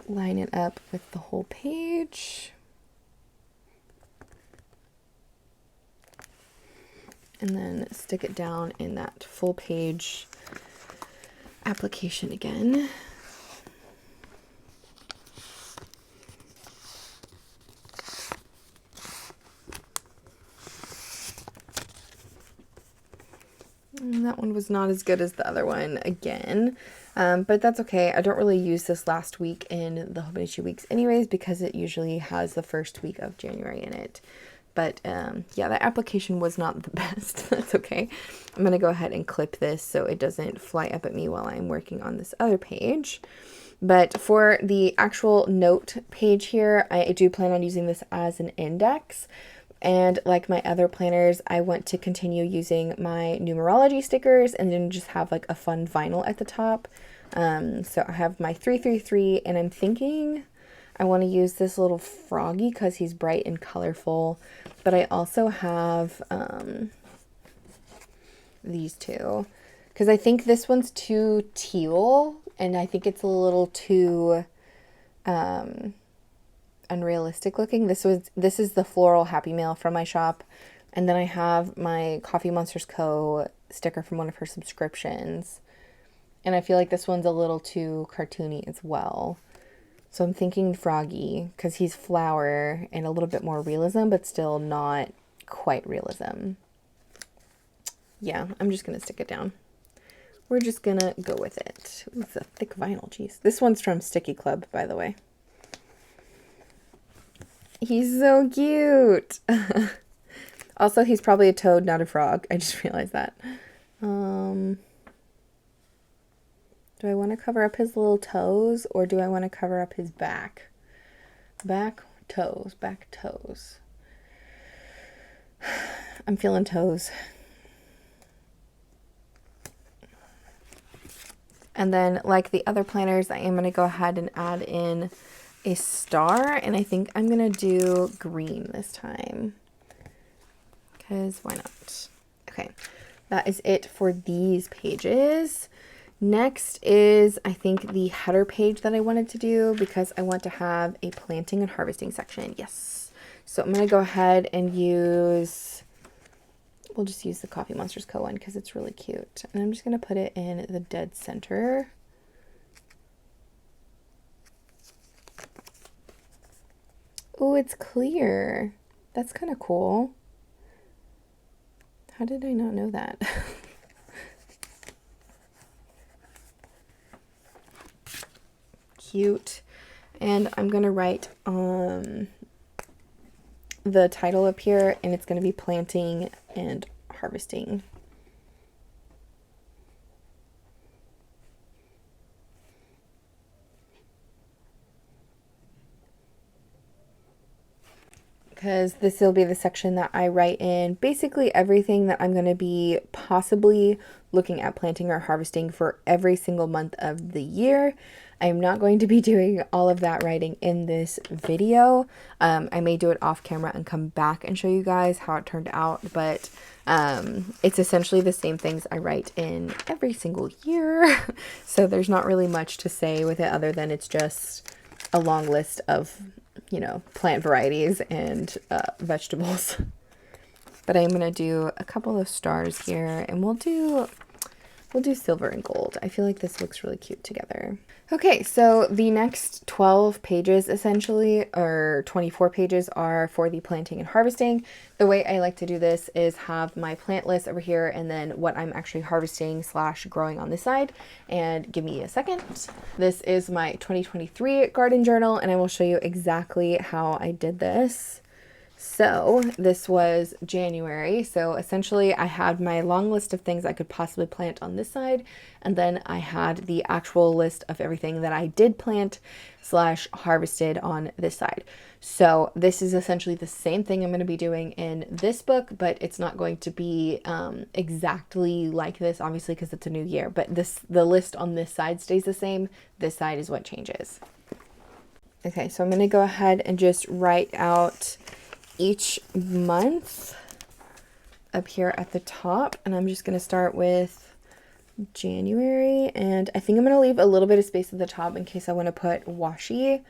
Line it up with the whole page. And then stick it down in that full page application again. And that one was not as good as the other one again, but that's okay. I don't really use this last week in the Hobonichi Weeks anyways, because it usually has the first week of January in it. But yeah, the application was not the best. That's okay. I'm going to go ahead and clip this so it doesn't fly up at me while I'm working on this other page. But for the actual note page here, I do plan on using this as an index. And like my other planners, I want to continue using my numerology stickers and then just have like a fun vinyl at the top. So I have my 333, and I'm thinking I want to use this little froggy because he's bright and colorful. But I also have these two, because I think this one's too teal, and I think it's a little too unrealistic looking. This is the floral Happy Mail from my shop, and then I have my Coffee Monsters Co. sticker from one of her subscriptions, and I feel like this one's a little too cartoony as well. So I'm thinking Froggy, because he's flower and a little bit more realism, but still not quite realism. Yeah, I'm just going to stick it down. We're just going to go with it. Ooh, it's a thick vinyl, geez. This one's from Sticky Club, by the way. He's so cute. Also, he's probably a toad, not a frog. I just realized that. Do I want to cover up his little toes, or do I want to cover up his back? Back toes, back toes. I'm feeling toes. And then, like the other planners, I am going to go ahead and add in a star, and I think I'm going to do green this time, because why not? Okay. that is it for these pages. Next is, I think, the header page that I wanted to do because I want to have a planting and harvesting section. Yes. So I'm going to go ahead and use, we'll just use the Coffee Monsters Co. one because it's really cute. And I'm just going to put it in the dead center. Oh, it's clear. That's kind of cool. How did I not know that? Cute. And I'm going to write the title up here, and it's going to be planting and harvesting. Because this will be the section that I write in basically everything that I'm going to be possibly looking at planting or harvesting for every single month of the year. I'm not going to be doing all of that writing in this video. I may do it off camera and come back and show you guys how it turned out, but it's essentially the same things I write in every single year. So there's not really much to say with it other than it's just a long list of, you know, plant varieties and vegetables. But I'm gonna do a couple of stars here, and we'll do silver and gold. I feel like this looks really cute together. Okay, so the next 12 pages essentially, or 24 pages, are for the planting and harvesting. The way I like to do this is have my plant list over here and then what I'm actually harvesting / growing on this side. And give me a second. This is my 2023 garden journal, and I will show you exactly how I did this. So this was January. So essentially I had my long list of things I could possibly plant on this side. And then I had the actual list of everything that I did plant / harvested on this side. So this is essentially the same thing I'm going to be doing in this book, but it's not going to be exactly like this, obviously, because it's a new year. But the list on this side stays the same. This side is what changes. Okay, so I'm going to go ahead and just write out each month up here at the top, and I'm just going to start with January, and I think I'm going to leave a little bit of space at the top in case I want to put washi.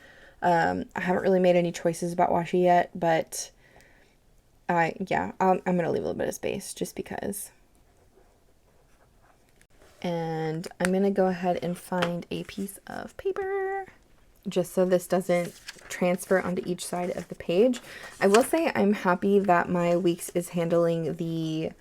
I haven't really made any choices about washi yet, but yeah, I'm going to leave a little bit of space just because. And I'm going to go ahead and find a piece of paper just so this doesn't transfer onto each side of the page. I will say I'm happy that my Weeks is handling the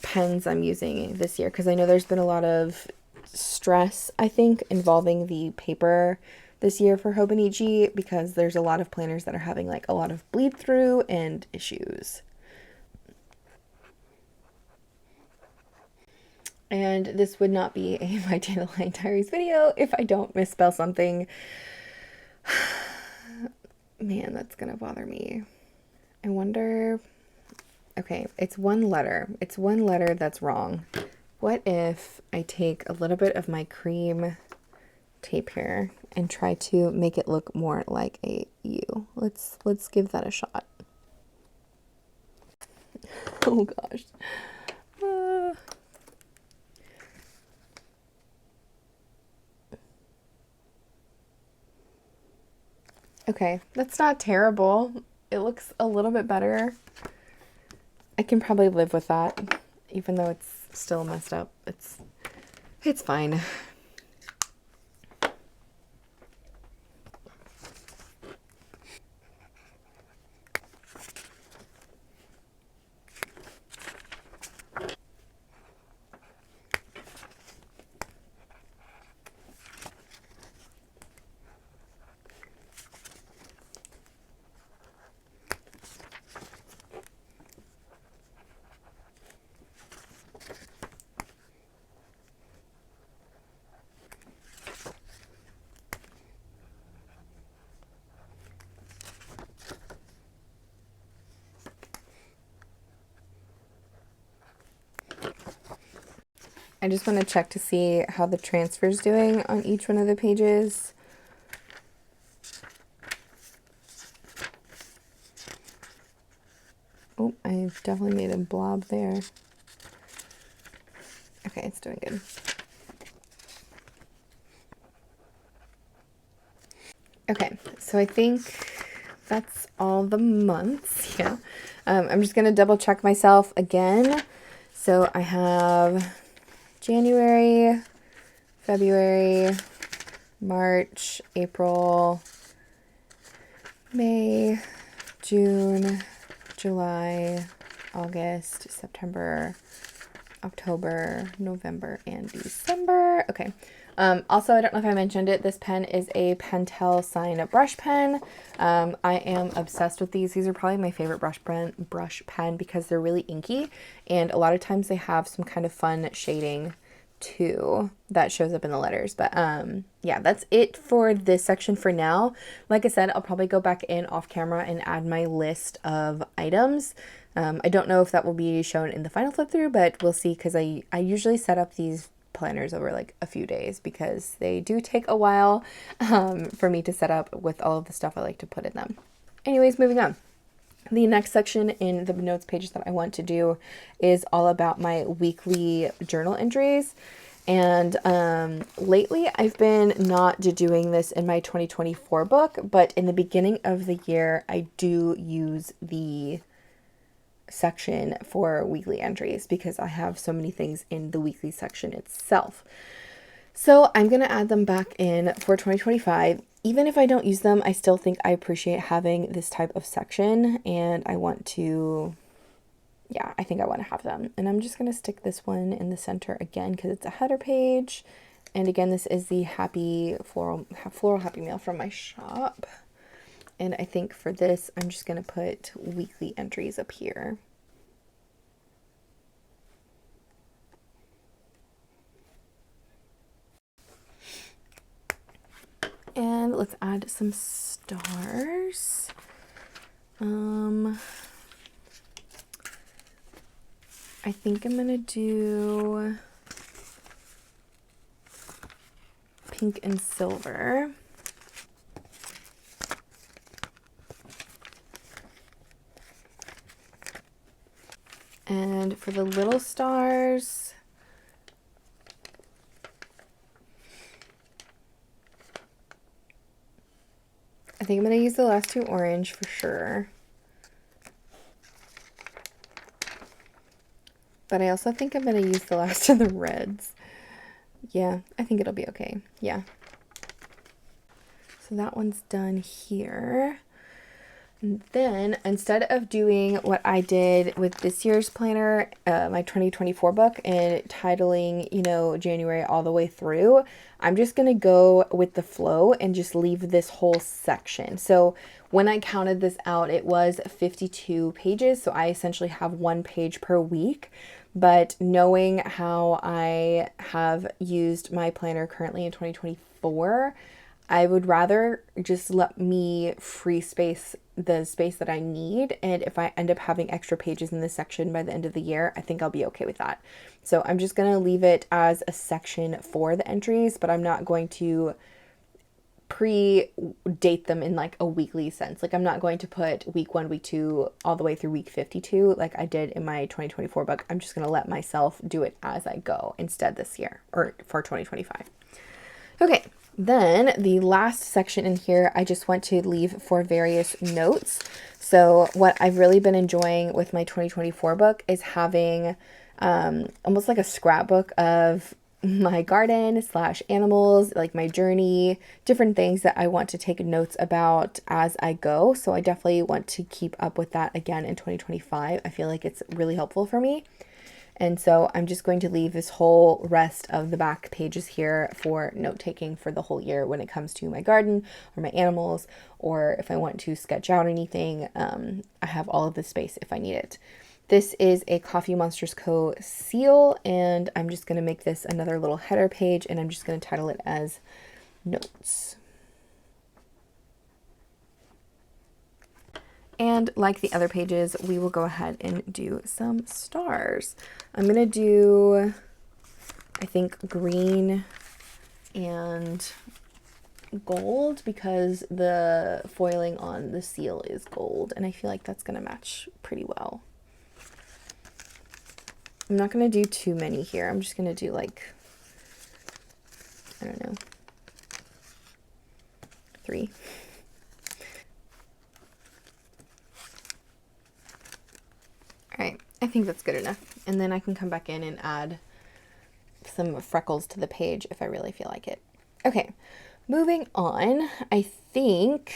pens I'm using this year, because I know there's been a lot of stress, I think, involving the paper this year for Hobonichi, because there's a lot of planners that are having like a lot of bleed through and issues. And this would not be a My Dandelion Diaries video if I don't misspell something. Man, that's gonna bother me. I wonder, okay, it's one letter. It's one letter that's wrong. What if I take a little bit of my cream tape here and try to make it look more like a U? Let's give that a shot. Oh gosh. Okay, that's not terrible. It looks a little bit better. I can probably live with that, even though it's still messed up. It's fine. I just want to check to see how the transfer is doing on each one of the pages. Oh, I definitely made a blob there. Okay, it's doing good. Okay, so I think that's all the months. Yeah. I'm just going to double check myself again. So I have January, February, March, April, May, June, July, August, September, October, November, and December. Okay. Also, I don't know if I mentioned it, this pen is a Pentel Sign brush pen. I am obsessed with these. These are probably my favorite brush pen because they're really inky, and a lot of times they have some kind of fun shading too that shows up in the letters. But yeah, that's it for this section for now. Like I said, I'll probably go back in off camera and add my list of items. I don't know if that will be shown in the final flip through, but we'll see, because I usually set up these planners over like a few days because they do take a while for me to set up with all of the stuff I like to put in them. Anyways, moving on. The next section in the notes pages that I want to do is all about my weekly journal entries. And lately I've been not doing this in my 2024 book, but in the beginning of the year I do use the section for weekly entries because I have so many things in the weekly section itself. So I'm going to add them back in for 2025. Even if I don't use them, I still think I appreciate having this type of section, and I want to, yeah, I think I want to have them. And I'm just going to stick this one in the center again because it's a header page. And again, this is the floral happy mail from my shop. And I think for this, I'm just going to put weekly entries up here. And let's add some stars. I think I'm going to do pink and silver. And for the little stars, I think I'm going to use the last two orange for sure. But I also think I'm going to use the last of the reds. Yeah, I think it'll be okay. Yeah. So that one's done here. And then instead of doing what I did with this year's planner, my 2024 book, and titling, you know, January all the way through, I'm just going to go with the flow and just leave this whole section. So when I counted this out, it was 52 pages. So I essentially have 1 page per week. But knowing how I have used my planner currently in 2024, I would rather just let me free space, the space that I need. And if I end up having extra pages in this section by the end of the year, I think I'll be okay with that. So I'm just going to leave it as a section for the entries, but I'm not going to pre-date them in like a weekly sense. Like I'm not going to put week 1, week 2, all the way through week 52 like I did in my 2024 book. I'm just going to let myself do it as I go instead this year, or for 2025. Okay. Then the last section in here, I just want to leave for various notes. So what I've really been enjoying with my 2024 book is having almost like a scrapbook of my garden / animals, like my journey, different things that I want to take notes about as I go. So I definitely want to keep up with that again in 2025. I feel like it's really helpful for me. And so I'm just going to leave this whole rest of the back pages here for note taking for the whole year when it comes to my garden or my animals, or if I want to sketch out anything, I have all of the space if I need it. This is a Coffee Monsters Co. seal, and I'm just going to make this another little header page, and I'm just going to title it as Notes. And like the other pages, we will go ahead and do some stars. I'm going to do, I think, green and gold because the foiling on the seal is gold, and I feel like that's going to match pretty well. I'm not going to do too many here. I'm just going to do like, I don't know, 3. All right, I think that's good enough. And then I can come back in and add some freckles to the page if I really feel like it. Okay, moving on. I think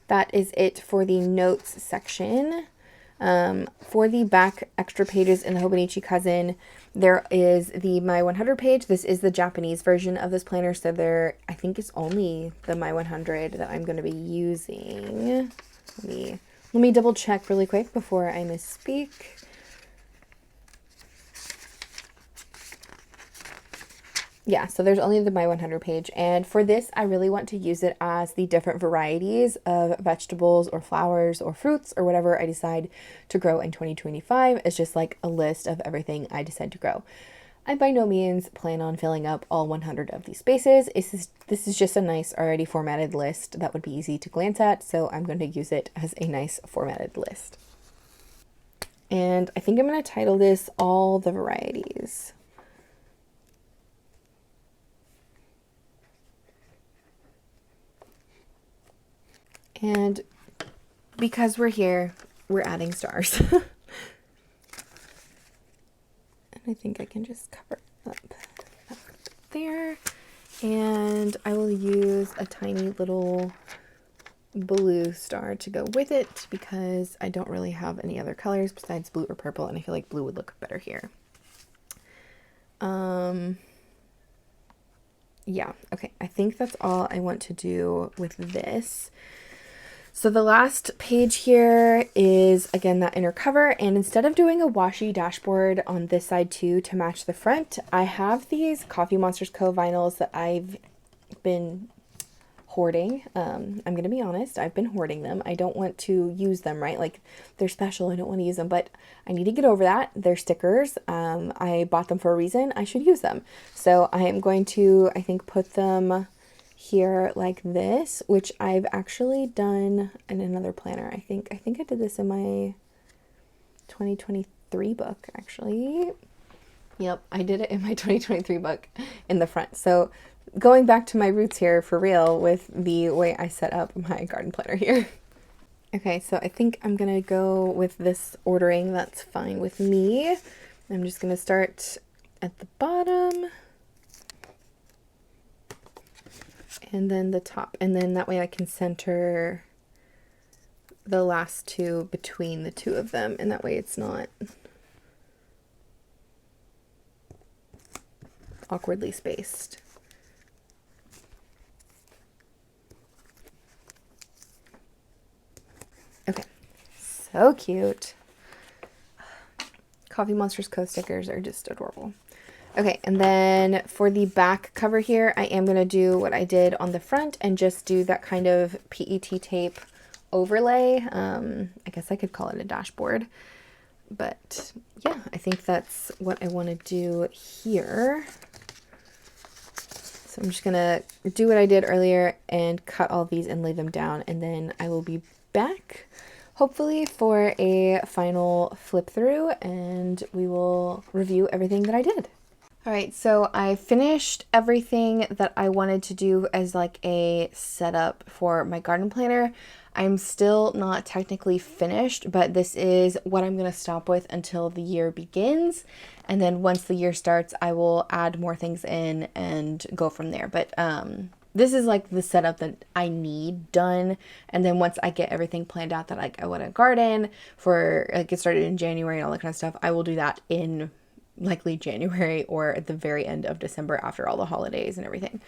that is it for the notes section. For the back extra pages in the Hobonichi Cousin, there is the 𝗦100 page. This is the Japanese version of this planner, so there, I think it's only the 𝗦100 that I'm going to be using. Let me double check really quick before I misspeak. Yeah, so there's only the 𝗦100 page, and for this I really want to use it as the different varieties of vegetables or flowers or fruits or whatever I decide to grow in 2025. It's just like a list of everything I decide to grow. I by no means plan on filling up all 100 of these spaces. This is just a nice already formatted list that would be easy to glance at, so I'm going to use it as a nice formatted list. And I think I'm going to title this All the Varieties. And because we're here, we're adding stars. And I think I can just cover up there. And I will use a tiny little blue star to go with it because I don't really have any other colors besides blue or purple, and I feel like blue would look better here. Yeah, okay, I think that's all I want to do with this. So the last page here is, again, that inner cover, and instead of doing a washi dashboard on this side too to match the front, I have these 𝗏𝗏 vinyls that I've been hoarding. I'm going to be honest, I've been hoarding them. I don't want to use them, right? Like, they're special, I don't want to use them, but I need to get over that. They're stickers. I bought them for a reason. I should use them. So I am going to, I think, put them here like this, which I've actually done in another planner. I think I did this in my 2023 book, actually. Yep, I did it in my 2023 book in the front. So going back to my roots here for real with the way I set up my garden planner here. Okay, so I think I'm gonna go with this ordering. That's fine with me. I'm just gonna start at the bottom and then the top, and then that way I can center the last two between the two of them, and that way it's not awkwardly spaced. Okay, so cute. 𝗏𝗏 stickers are just adorable. Okay, and then for the back cover here, I am going to do what I did on the front and just do that kind of PET tape overlay. I guess I could call it a dashboard. But yeah, I think that's what I want to do here. So I'm just going to do what I did earlier and cut all these and lay them down, and then I will be back hopefully for a final flip through and we will review everything that I did. All right, so I finished everything that I wanted to do as like a setup for my garden planner. I'm still not technically finished, but this is what I'm going to stop with until the year begins. And then once the year starts, I will add more things in and go from there. But this is like the setup that I need done. And then once I get everything planned out that like I want to garden for, like, get started in January and all that kind of stuff, I will do that in likely January or at the very end of December after all the holidays and everything.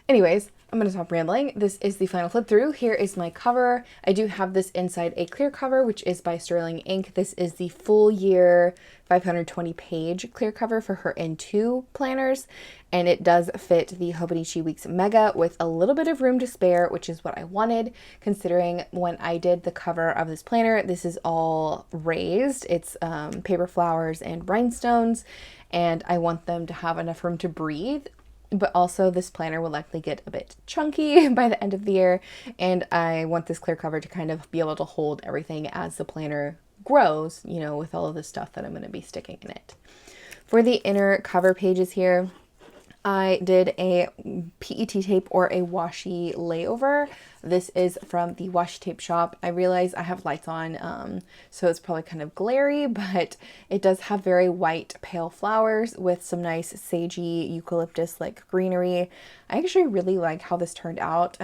Anyways, I'm going to stop rambling. This is the final flip through. Here is my cover. I do have this inside a clear cover, which is by Sterling Ink. This is the full year 520 page clear cover for her N2 planners. And it does fit the Hobonichi Weeks Mega with a little bit of room to spare, which is what I wanted, considering when I did the cover of this planner, this is all raised. It's paper flowers and rhinestones, and I want them to have enough room to breathe. But also this planner will likely get a bit chunky by the end of the year, and I want this clear cover to kind of be able to hold everything as the planner grows, you know, with all of the stuff that I'm going to be sticking in it. For the inner cover pages here, I did a PET tape or a washi layover. This is from the washi tape shop. I realize I have lights on, so it's probably kind of glary, but it does have very white pale flowers with some nice sagey eucalyptus like greenery. I actually really like how this turned out.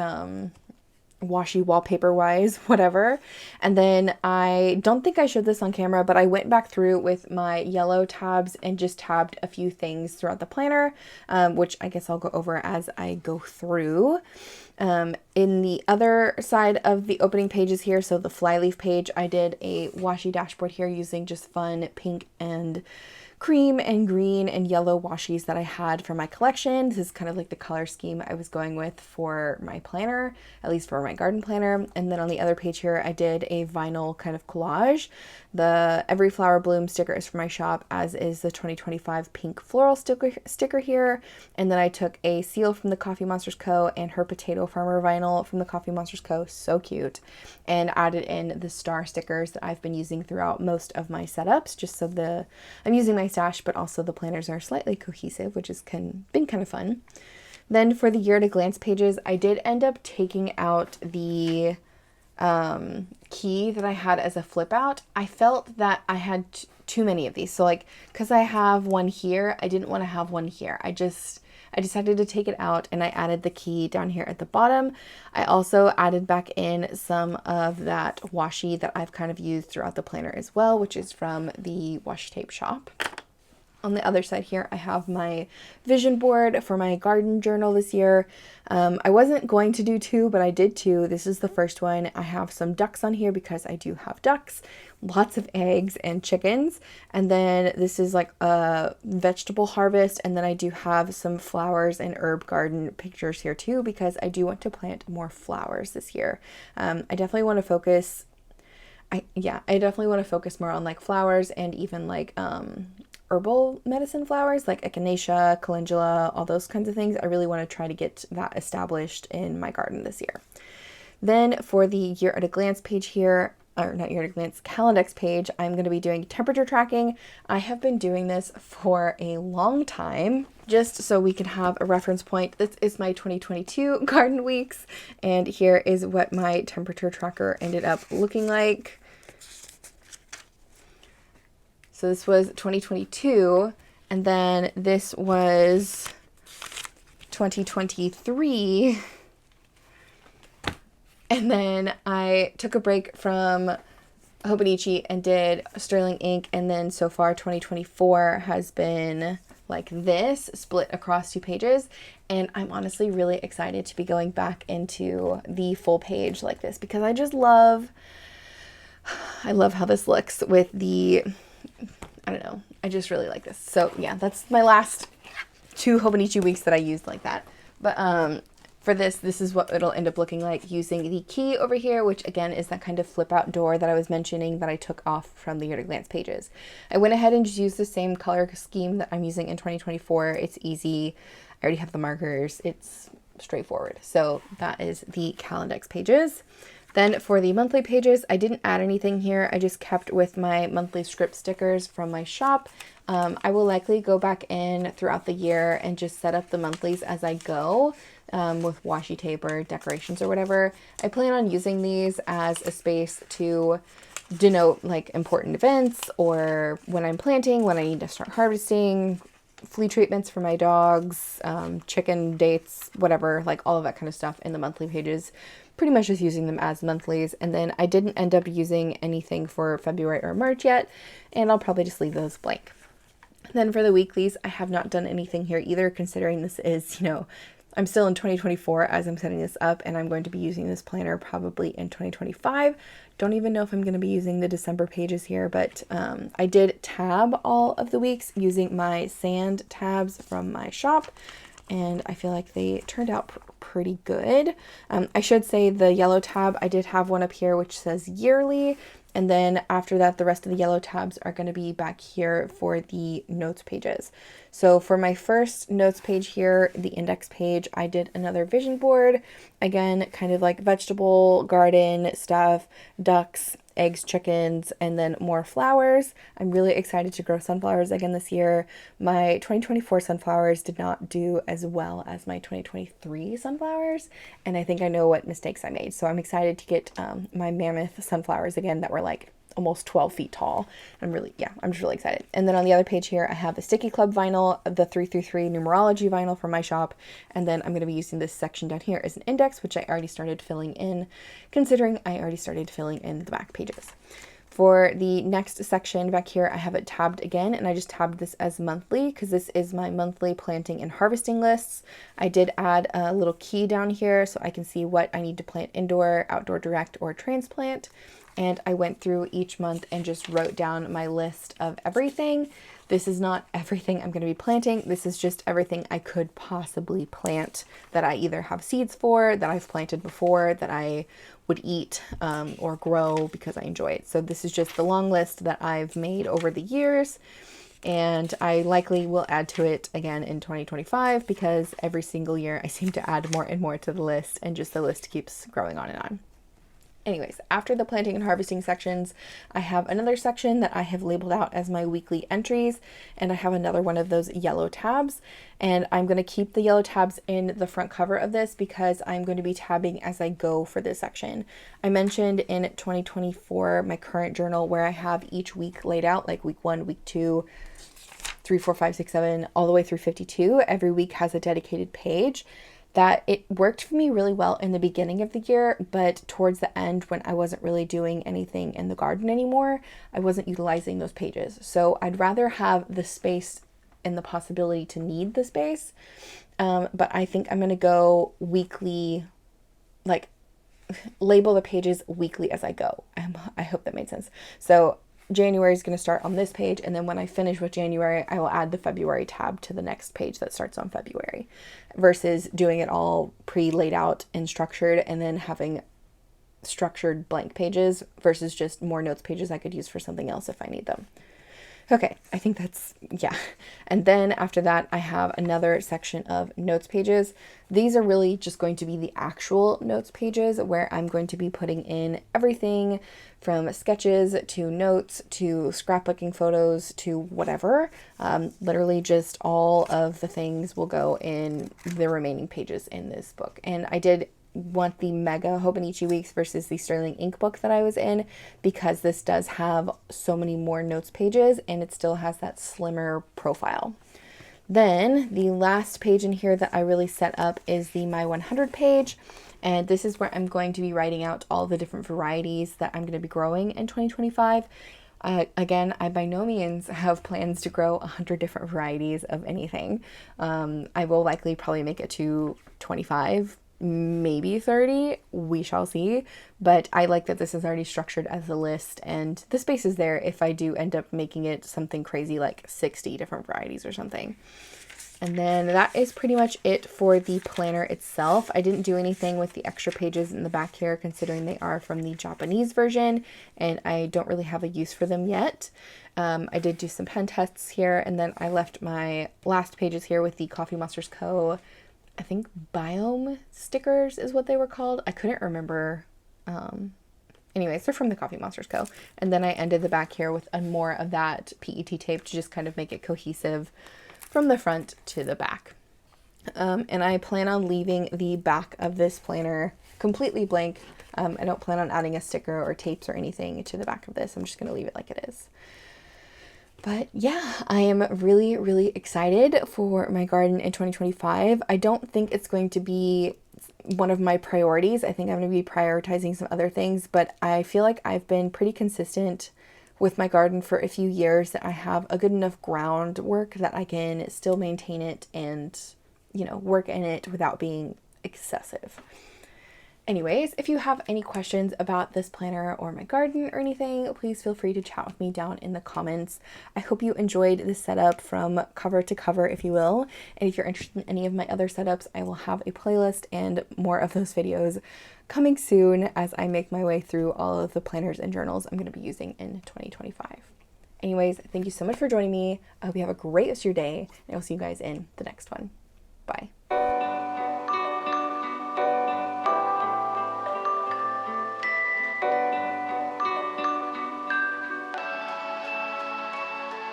Washi wallpaper wise, whatever. And then I don't think I showed this on camera, but I went back through with my yellow tabs and just tabbed a few things throughout the planner, which I guess I'll go over as I go through. In the other side of the opening pages here, so the Flyleaf page, I did a washi dashboard here using just fun pink and cream and green and yellow washies that I had for my collection. This is kind of like the color scheme I was going with for my planner, at least for my garden planner. And then on the other page here, I did a vinyl kind of collage. The Every Flower Bloom sticker is for my shop, as is the 2025 pink floral sticker here. And then I took a seal from the Coffee Monsters Co. and her Potato Farmer vinyl from the Coffee Monsters Co. So cute. And added in the star stickers that I've been using throughout most of my setups, just so I'm using my stash, but also the planners are slightly cohesive, which has been kind of fun. Then for the year at a glance pages, I did end up taking out the key that I had as a flip out. I felt that I had too many of these. So like, because I have one here, I didn't want to have one here. I decided to take it out and I added the key down here at the bottom. I also added back in some of that washi that I've kind of used throughout the planner as well, which is from the washi tape shop. On the other side here, I have my vision board for my garden journal this year. I wasn't going to do two, but I did two. This is the first one. I have some ducks on here because I do have ducks, lots of eggs and chickens. And then this is like a vegetable harvest. And then I do have some flowers and herb garden pictures here too, because I do want to plant more flowers this year. I definitely want to focus. I definitely want to focus more on like flowers and even like, herbal medicine flowers like echinacea, calendula, all those kinds of things. I really want to try to get that established in my garden this year. Then for the year at a glance page here, or not year at a glance, Calendex page, I'm going to be doing temperature tracking. I have been doing this for a long time, just so we can have a reference point. This is my 2022 garden weeks, and here is what my temperature tracker ended up looking like. So this was 2022, and then this was 2023. And then I took a break from Hobonichi and did sterling ink, and then so far 2024 has been like this, split across 2 pages. And I'm honestly really excited to be going back into the full page like this, because I love how this looks with the, I don't know, I just really like this. So yeah, that's my last 2 Hobonichi weeks that I used like that. But for this is what it'll end up looking like using the key over here, which again is that kind of flip out door that I was mentioning that I took off from the year to glance pages. I went ahead and just used the same color scheme that I'm using in 2024. It's easy. I already have the markers. It's straightforward. So that is the Calendex pages. Then for the monthly pages, I didn't add anything here. I just kept with my monthly script stickers from my shop. I will likely go back in throughout the year and just set up the monthlies as I go with washi tape or decorations or whatever. I plan on using these as a space to denote like important events, or when I'm planting, when I need to start harvesting, flea treatments for my dogs, chicken dates, whatever, like all of that kind of stuff in the monthly pages. Pretty much just using them as monthlies. And then I didn't end up using anything for February or March yet, and I'll probably just leave those blank. Then for the weeklies, I have not done anything here either, considering this is, I'm still in 2024 as I'm setting this up, and I'm going to be using this planner probably in 2025. Don't even know if I'm going to be using the December pages here, but I did tab all of the weeks using my sand tabs from my shop, and I feel like they turned out pretty good. I should say the yellow tab, I did have one up here which says yearly, and then after that the rest of the yellow tabs are going to be back here for the notes pages. So for my first notes page here, the index page, I did another vision board, again kind of like vegetable garden stuff, ducks, eggs, chickens, and then more flowers. I'm really excited to grow sunflowers again this year. My 2024 sunflowers did not do as well as my 2023 sunflowers, and I think I know what mistakes I made. So I'm excited to get my mammoth sunflowers again that were like almost 12 feet tall. I'm just really excited. And then on the other page here, I have the Sticky Club vinyl, the 333 numerology vinyl from my shop. And then I'm going to be using this section down here as an index, which I already started filling in, considering I already started filling in the back pages. For the next section back here, I have it tabbed again, and I just tabbed this as monthly because this is my monthly planting and harvesting lists. I did add a little key down here so I can see what I need to plant indoor, outdoor direct, or transplant. And I went through each month and just wrote down my list of everything. This is not everything I'm going to be planting. This is just everything I could possibly plant that I either have seeds for, that I've planted before, that I would eat or grow because I enjoy it. So this is just the long list that I've made over the years. And I likely will add to it again in 2025 because every single year I seem to add more and more to the list, and just the list keeps growing on and on. Anyways, after the planting and harvesting sections, I have another section that I have labeled out as my weekly entries, and I have another one of those yellow tabs, and I'm going to keep the yellow tabs in the front cover of this because I'm going to be tabbing as I go for this section. I mentioned in 2024, my current journal, where I have each week laid out, like week 1, week 2, 3, 4, 5, 6, 7, all the way through 52. Every week has a dedicated page. That it worked for me really well in the beginning of the year, but towards the end when I wasn't really doing anything in the garden anymore, I wasn't utilizing those pages. So I'd rather have the space and the possibility to need the space. But I think I'm going to go weekly, like label the pages weekly as I go. I hope that made sense. So January is going to start on this page, and then when I finish with January, I will add the February tab to the next page that starts on February, versus doing it all pre-laid out and structured and then having structured blank pages versus just more notes pages I could use for something else if I need them. Okay, I think that's, yeah. And then after that, I have another section of notes pages. These are really just going to be the actual notes pages where I'm going to be putting in everything from sketches to notes to scrapbooking photos to whatever. Literally just all of the things will go in the remaining pages in this book. And I did want the mega Hobonichi Weeks versus the Sterling ink book that I was in because this does have so many more notes pages and it still has that slimmer profile. Then the last page in here that I really set up is the My 100 page, and this is where I'm going to be writing out all the different varieties that I'm going to be growing in 2025. Again, I by no means have plans to grow 100 different varieties of anything. I will likely probably make it to 25, maybe 30, we shall see, but I like that this is already structured as a list and the space is there if I do end up making it something crazy like 60 different varieties or something. And then that is pretty much it for the planner itself. I didn't do anything with the extra pages in the back here considering they are from the Japanese version and I don't really have a use for them yet. I did do some pen tests here, and then I left my last pages here with the Coffee Monsters Co. I think biome stickers is what they were called. I couldn't remember. Anyways, they're from the Coffee Monsters Co. And then I ended the back here with more of that PET tape to just kind of make it cohesive from the front to the back. And I plan on leaving the back of this planner completely blank. I don't plan on adding a sticker or tapes or anything to the back of this. I'm just going to leave it like it is. But yeah, I am really, really excited for my garden in 2025. I don't think it's going to be one of my priorities. I think I'm going to be prioritizing some other things, but I feel like I've been pretty consistent with my garden for a few years that I have a good enough groundwork that I can still maintain it and, you know, work in it without being excessive. Anyways, if you have any questions about this planner or my garden or anything, please feel free to chat with me down in the comments. I hope you enjoyed this setup from cover to cover, if you will. And if you're interested in any of my other setups, I will have a playlist and more of those videos coming soon as I make my way through all of the planners and journals I'm going to be using in 2025. Anyways, thank you so much for joining me. I hope you have a great rest of your day, and I will see you guys in the next one. Bye.